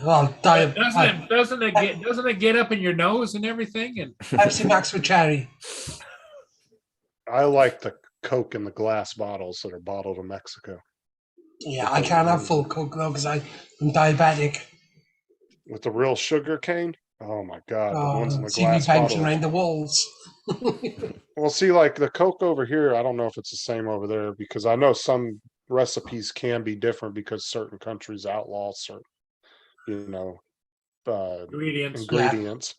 Well, Diet Doesn't it get up in your nose and everything? And Pepsi Max with cherry. I like the Coke in the glass bottles that are bottled in Mexico Yeah, I can't have full Coke though because I'm diabetic. with the real sugar cane. Oh my God, the ones in the See me glass bouncing bottle. around the walls. Well, see, like the Coke over here, I don't know if it's the same over there because I know some recipes can be different because certain countries outlaw certain, ingredients. ingredients.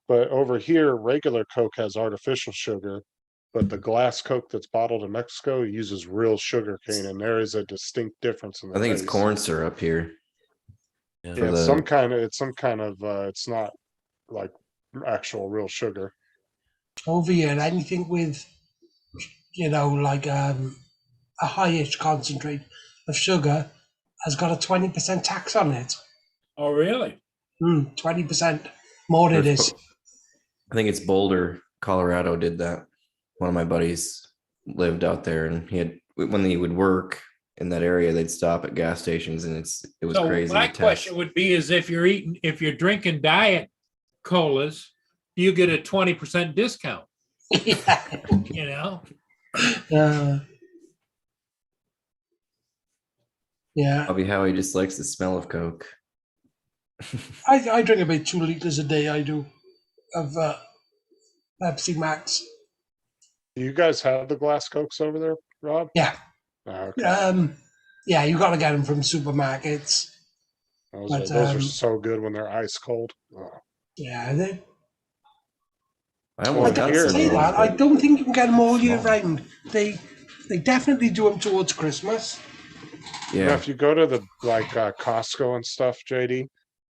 But over here, regular Coke has artificial sugar, but the glass Coke that's bottled in Mexico uses real sugar cane, and there is a distinct difference in the I think it's taste. corn syrup here. Yeah. for Yeah, the- it's some kind of it's not like actual real sugar. Over here, anything with, like a highish concentrate of sugar has got a 20% tax on it. Oh, really? 20% more it is. I think it's Boulder, Colorado did that. One of my buddies lived out there and when he would work in that area, they'd stop at gas stations and it was So crazy. my the tax. question would be is if you're drinking diet colas, you get a 20% discount, you know? Yeah, Probably how he just likes the smell of Coke. I drink about 2 liters a day. I do of Pepsi Max. Do you guys have the glass Cokes over there, Rob? Yeah, Oh, okay. yeah. You got to get them from supermarkets. Those but, are so good when they're ice cold. Oh. Yeah, they. I I almost got don't here, some. say of those, that. I but- don't think you can get them all year Small. round. They definitely do them towards Christmas. Yeah, Yeah, if you go to the Costco and stuff, JD,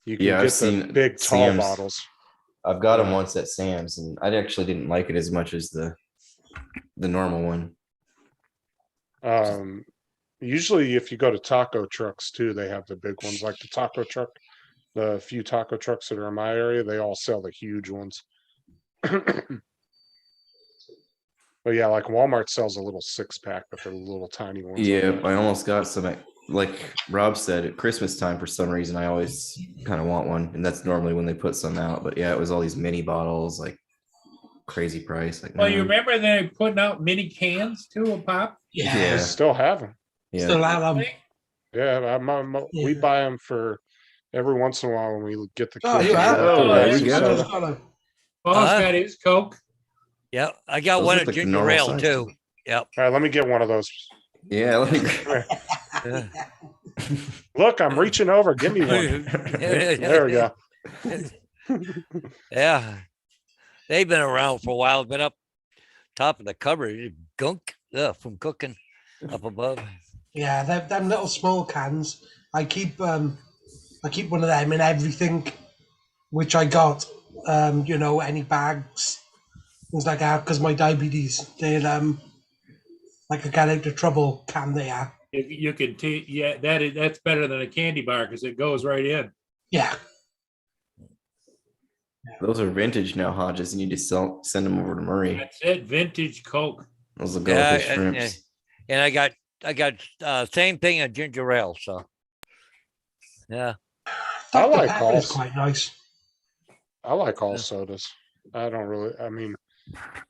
you can Yeah, I've get the seen big tall Sam's. bottles. I've got them once at Sam's, and I actually didn't like it as much as the normal one. Usually if you go to taco trucks too, they have the big ones like the taco truck. The few taco trucks that are in my area, they all sell the huge ones. But yeah, like Walmart sells a little 6-pack, but they're little tiny ones. like Yeah, that. I almost got some. Like Rob said, at Christmas time, for some reason, I always kind of want one, and that's normally when they put some out. But yeah, it was all these mini bottles, like crazy price. Like, Well, you no. remember they're putting out mini cans too of pop? They Yeah. still have them. Yeah, Still have them. Yeah, we Yeah. buy them for every once in a while when we get the Oh, kids. you to have? go out Oh, to there race you and go. stuff. Paul's got his Coke. Yeah, I got Those one look at like the ginger normal ale size. too. Yep. All right, let me get one of those. yeah. Let me. Yeah. Look, I'm reaching over. Give me one. There we go. Yeah, they've been around for a while. Been up top of the cupboard, gunk from cooking up above. Yeah, them little small cans. I keep one of them in everything, which I got. Any bags, things like that, because my diabetes. They like a get out of trouble can they are. You can yeah, that's better than a candy bar because it goes right in. Yeah. Those are vintage now, Hodges, and you just send them over to Murray. That's it, vintage Coke. Those will go Yeah, with his shrimps. and I got same thing at ginger ale. So yeah, I Dr. like Pepper all. is quite nice. I like all Yeah. sodas. I don't really. I mean,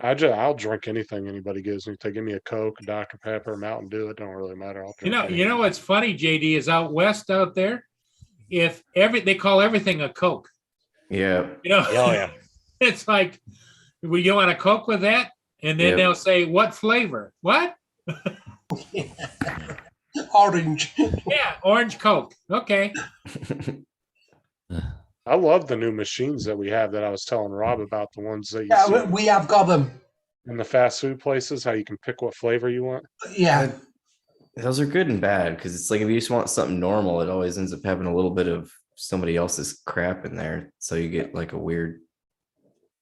I'll drink anything anybody gives me. If they give me a Coke, Dr. Pepper, Mountain Dew, it don't really matter. I'll drink. You know what's funny, JD, is out west out there. If they call everything a Coke. Yeah. You know, oh yeah. it's like, well, you want a Coke with that? And then Yep. they'll say, what flavor? What? Orange. Yeah, orange Coke. Okay. I love the new machines that we have that I was telling Rob about, the ones that you Yeah, see we have got them. in the fast food places, how you can pick what flavor you want. Yeah. Those are good and bad because it's like if you just want something normal, it always ends up having a little bit of somebody else's crap in there. So you get like a weird,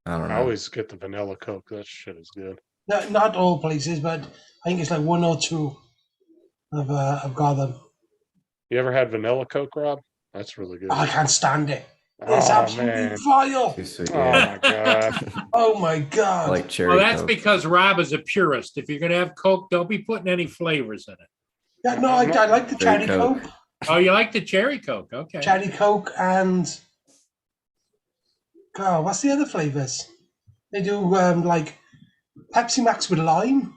I don't I know. always get the vanilla Coke. That shit is good. Not all places, but I think it's like one or two. I've got them. You ever had vanilla Coke, Rob? That's really good. I can't stand it. It's Oh absolutely man. vile. Too sweet. Oh Yeah. my god. Oh my I god. like cherry. Well, that's Coke. because Rob is a purist. If you're going to have Coke, don't be putting any flavors in it. Yeah, no, I like the Cherry cherry Coke. Coke. Oh, you like the cherry Coke? Okay. Cherry Coke and God, what's the other flavors? They do like Pepsi Max with lime.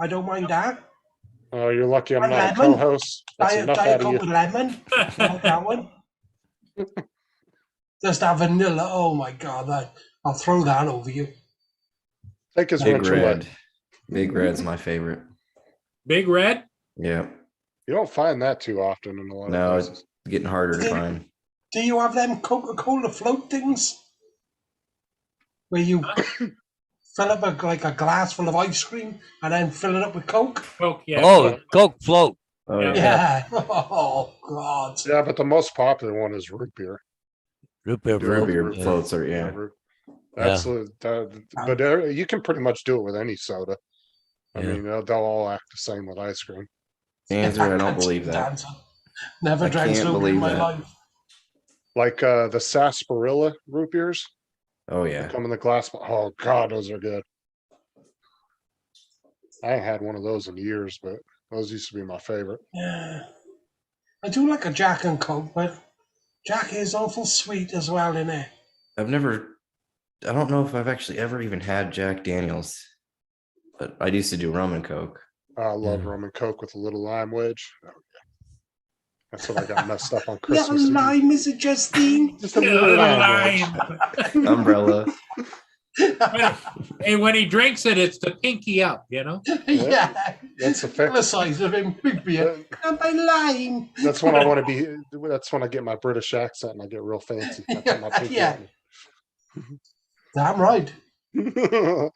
I don't mind that. Oh, you're lucky I'm Like not a lemon? co-host. That's Diet, enough Diet out of Coke you. with lemon. I like that one. Just that vanilla. Oh my god, I'll throw that over you. Take as Big much you like. Red. Big Red's my favorite. Big Red? Yeah. You don't find that too often in a lot No, of it's places. getting harder to find. Do you have them Coca-Cola float things? Where you fill up a glass full of ice cream and then fill it up with Coke? Coke, yeah. Oh, Coke. Coke float. Oh Yeah. yeah. Yeah. Oh god. Yeah, but the most popular one is root beer. Root beer The root float. beer Yeah. floats are yeah. That's but you can pretty much do it with any soda. I Yeah. mean, they'll all act the same with ice cream. Answer, I don't believe that. Never I drank can't Slow in believe my that. life. Like the sarsaparilla root beers Oh that yeah. come in the glass. Oh god, those are good. I ain't had one of those in years, but those used to be my favorite. Yeah. I do like a Jack and Coke, but Jack is awful sweet as well, in it. I don't know if I've actually ever even had Jack Daniels, but I used to do rum and Coke. I love Yeah. rum and Coke with a little lime wedge. Oh, yeah. That's what I got messed up on Yeah, Christmas. Eve. lime, is it, Justine? Just a little lime wedge. Lime. Umbrella. Hey, when he drinks it, it's the pinky up, you know? Yeah. That's a The fair. size of him, big beer. And by lime. That's when I want to be. That's when I get my British accent and I get real fancy. I put my pinky Yeah. Damn right. out.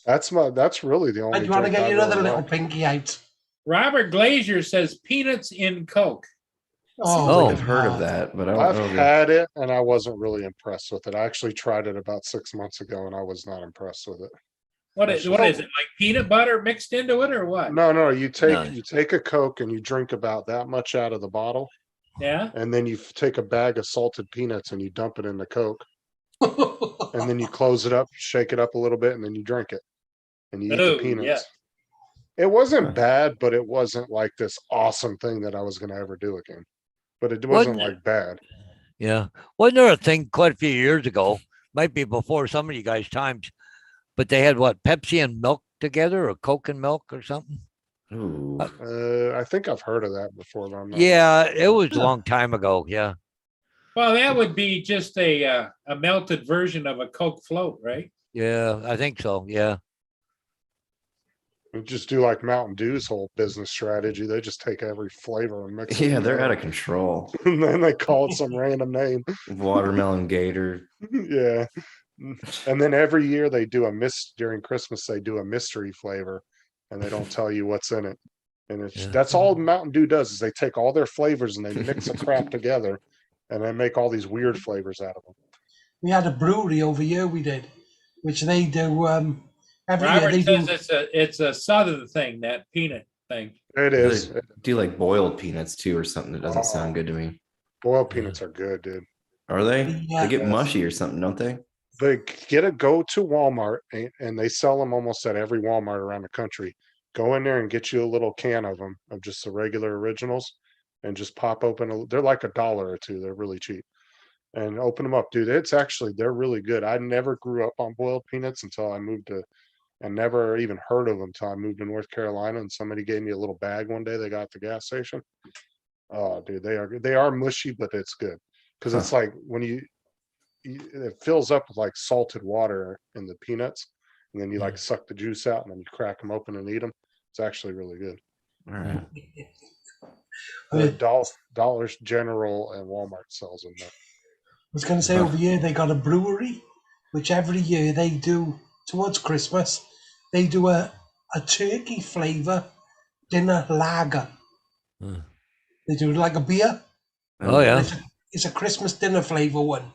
That's really the only. And you want to drink get I your other really little like. pinky out. Robert Glazier says peanuts in Coke. Oh, I've heard of God. that, but I don't I've know. had it and I wasn't really impressed with it. I actually tried it about 6 months ago and I was not impressed with it. What is it? Like peanut butter mixed into it or what? No, you No. take a Coke and you drink about that much out of the bottle, Yeah. and then you take a bag of salted peanuts and you dump it in the Coke, and then you close it up, shake it up a little bit, and then you drink it, and you eat Oh, the peanuts. yeah. It wasn't bad, but it wasn't like this awesome thing that I was going to ever do again. But it wasn't Wasn't like bad. yeah. Wasn't there a thing quite a few years ago? Might be before some of you guys' times, but they had what, Pepsi and milk together, or Coke and milk, or something? Ooh. I think I've heard of that before. But I'm not Yeah, it was a long time ago. Yeah. Well, that would be just a melted version of a Coke float, right? Yeah, I think so. Yeah. We just do like Mountain Dew's whole business strategy. They just take every flavor and mix it. Yeah, they're out together. of control. And then they call it some random name. Watermelon Gator. Yeah. And then every year they do during Christmas, they do a mystery flavor and they don't tell you what's in it. And it's Yeah. that's all Mountain Dew does is they take all their flavors and they mix the crap together and they make all these weird flavors out of them. We had a brewery over here, we did, which they do every year. Robert They says do, it's a southern thing, that peanut thing. thing. It Do is. they do like boiled peanuts too, or something that doesn't sound good to me. Boiled peanuts are good, dude. Are they? Yeah. They get mushy or something, don't they? They go to Walmart and they sell them almost at every Walmart around the country. Go in there and get you a little can of them, of just the regular originals, and just pop open. They're like $1 or $2. They're really cheap. And open them up, dude. They're really good. I never grew up on boiled peanuts until I moved to, and never even heard of them until I moved to North Carolina. And somebody gave me a little bag one day they got at the gas station. Oh, dude, they are mushy, but it's good because it's like when it fills up with like salted water in the peanuts, and then you like suck the juice out, and then you crack them open and eat them. It's actually really good. All right. Dollars General and Walmart sells them. Though. I was going to say over here they got a brewery, which every year they do towards Christmas. They do a turkey flavor dinner lager. Hmm. They do it like a beer. Oh yeah. It's a Christmas dinner flavor one.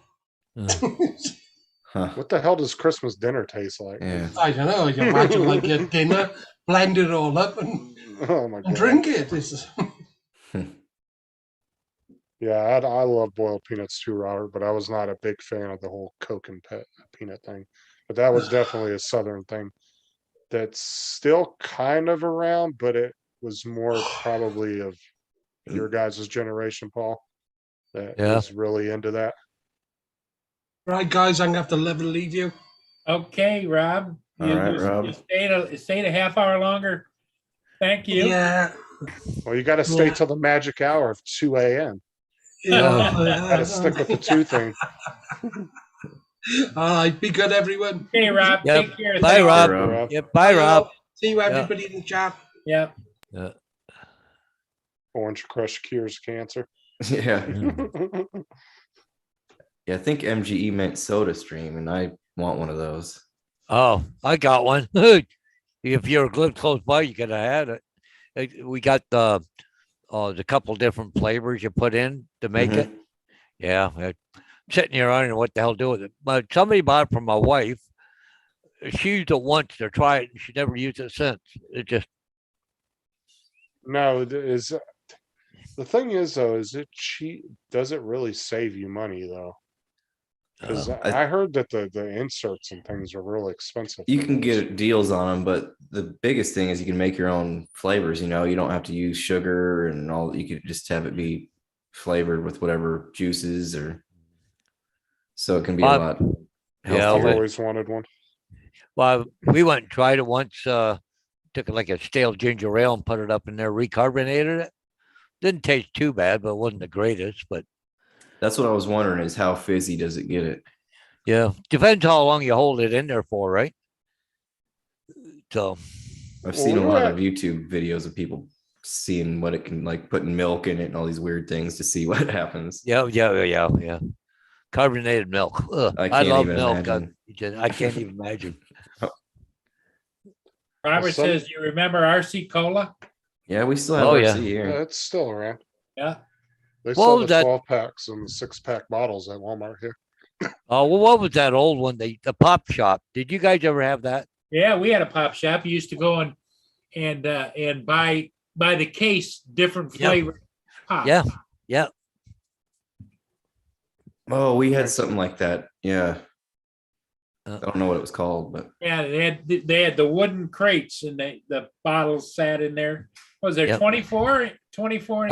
Huh. What the hell does Christmas dinner taste like? Yeah. I don't know. You imagine like your dinner, blend it all up and Oh my god. drink it. It's, Yeah, I love boiled peanuts too, Robert, but I was not a big fan of the whole Coke and peanut thing. But that was definitely a Southern thing that's still kind of around, but it was more probably of your guys' generation, Paul, that Yeah. was really into that. right, guys, I'm going to have to leave you. Okay, Rob. All right, Rob. You stayed a half hour longer. Thank you. Yeah. Well, you got to stay Yeah. till the magic hour of 2 a.m. Yeah. Got to stick with the 2 thing. All right, be good, everyone. Okay, Rob. Yep. Take care. Bye, Thank you. Rob. Rob. Yep. Bye, Rob. See you, everybody, in the chat. Yep. Orange Crush cures cancer. Yeah. Yeah, I think MGE meant Soda Stream, and I want one of those. Oh, I got one. If you're close by, you could have had it. We got the couple different flavors you put in to make it. Yeah, sitting here, I don't know what the hell to do with it. But somebody bought it from my wife. She used it once to try it, and she never used it since. It just No, the thing is though, is it cheap? Does it really save you money though? Because I heard that the inserts and things are really expensive. You for can those. get deals on them, but the biggest thing is you can make your own flavors. You know, you don't have to use sugar and all. You could just have it be flavored with whatever juices, or so it can be a lot. Yeah, I've we- always wanted one. well, we went and tried it once. Took like a stale ginger ale and put it up in there, recarbonated it. Didn't taste too bad, but it wasn't the greatest. But That's what I was wondering, is how fizzy does it get it? yeah, depends how long you hold it in there for, right? So I've seen a Well, lot yeah. of YouTube videos of people seeing what it can, like putting milk in it and all these weird things to see what happens. yeah. Carbonated milk. Ugh, I I can't love even milk. imagine. I can't even imagine. Robert Some- says, you remember RC Cola? Yeah, we still have Oh, RC yeah. here. Yeah, it's still around. Yeah. They What sell was the that? 12 packs and the 6-pack bottles at Walmart here. Oh, well, what was that old one? The pop shop. Did you guys ever have that? Yeah, we had a pop shop. You used to go and buy the case, different Yep. flavor. Pop. Yeah. Oh, we had something like that. Yeah. Uh, I don't know what it was called, but Yeah, they had the wooden crates and the bottles sat in there. Was there Yep. 24 in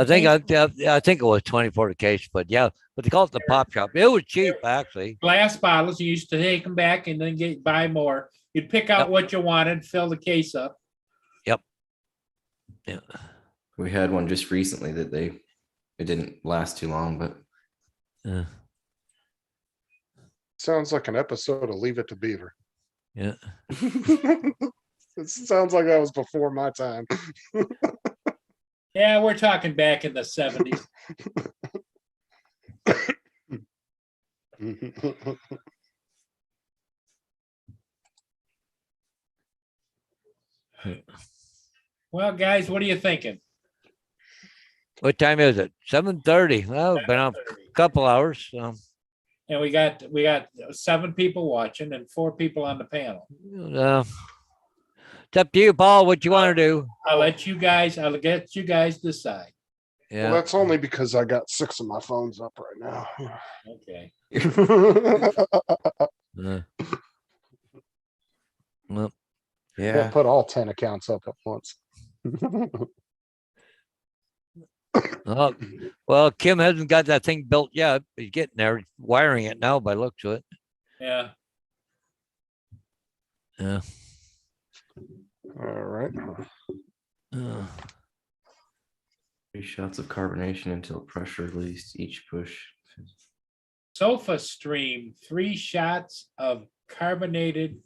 I think case? I think it was 24 the case, but yeah, but they call it the pop shop. It was cheap actually. Glass bottles. You used to take them back and then buy more. You'd pick out Yep. what you wanted, fill the case up. Yeah. we had one just recently that it didn't last too long, but Sounds like an episode of Leave It to Beaver. Yeah. It sounds like that was before my time. Yeah, we're talking back in the 70s. Well, guys, what are you thinking? What time is it? 7:30. Well, it's been on a couple hours. So, And we got 7 people watching and 4 people on the panel. uh, It's up to you, Paul, what you want to do. I'll let you guys decide. Well, Yeah. that's only because I got 6 of my phones up right Okay. now. Well, Yeah. Can't put all 10 accounts up at once. oh, well, Kim hasn't got that thing built yet. He's getting there, wiring it now by looks of it. Yeah. Yeah. All right. Uh, 3 shots of carbonation until pressure released each push. Sofa Stream, 3 shots of carbonation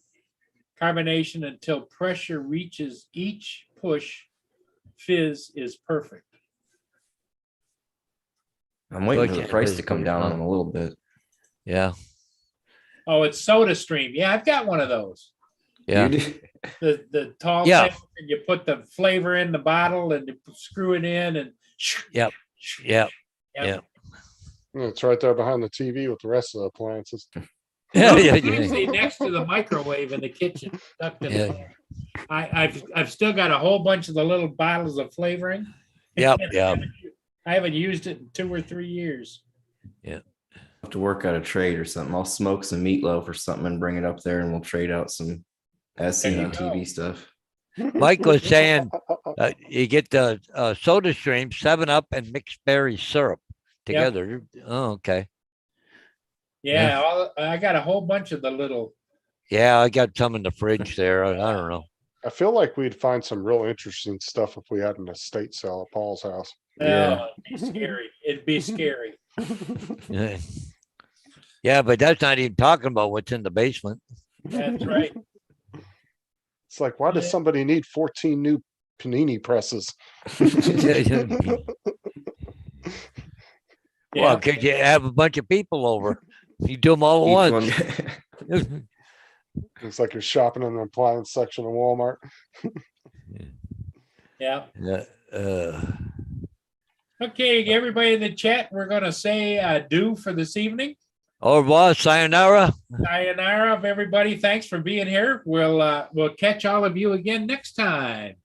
until pressure reaches each push. Fizz is perfect. I'm waiting for the Okay, price this to is come pretty down on fun. them a little bit. yeah. Oh, it's Soda Stream. Yeah, I've got one of those. Yeah. You do- The tall Yeah. thing, and you put the flavor in the bottle and you screw it in and. Yep. Yeah. Yeah. Yeah, it's right there behind the TV with the rest of the appliances. Yeah. Yeah. Usually Yeah. next to the microwave in the kitchen. Tucked in the Yeah. corner. I've still got a whole bunch of the little bottles of flavoring. Yep. Yeah. I haven't used it in 2 or 3 years. Have to work out a trade or something. I'll smoke some meatloaf or something and bring it up there, and we'll trade out some SC you and go. TV stuff. Mike was saying you get the Soda Stream, 7-Up, and mixed berry syrup together. Oh, okay. Yeah, I got a whole bunch of the little. Yeah, I got some in the fridge there. I don't know. I feel like we'd find some real interesting stuff if we had an estate sale at Paul's house. Yeah. Oh, it'd be scary. It'd be scary. Yeah. Yeah, but that's not even talking about what's in the basement. That's right. It's like, why does Yeah. somebody need 14 new panini presses? Yeah. Well, could you have a bunch of people over? You do them all at once. Each It's like you're shopping in the appliance section of Walmart. Yeah. Yeah, Okay, everybody in the chat, we're gonna say adieu for this evening. au revoir, sayonara. Sayonara of everybody. Thanks for being here. We'll catch all of you again next time.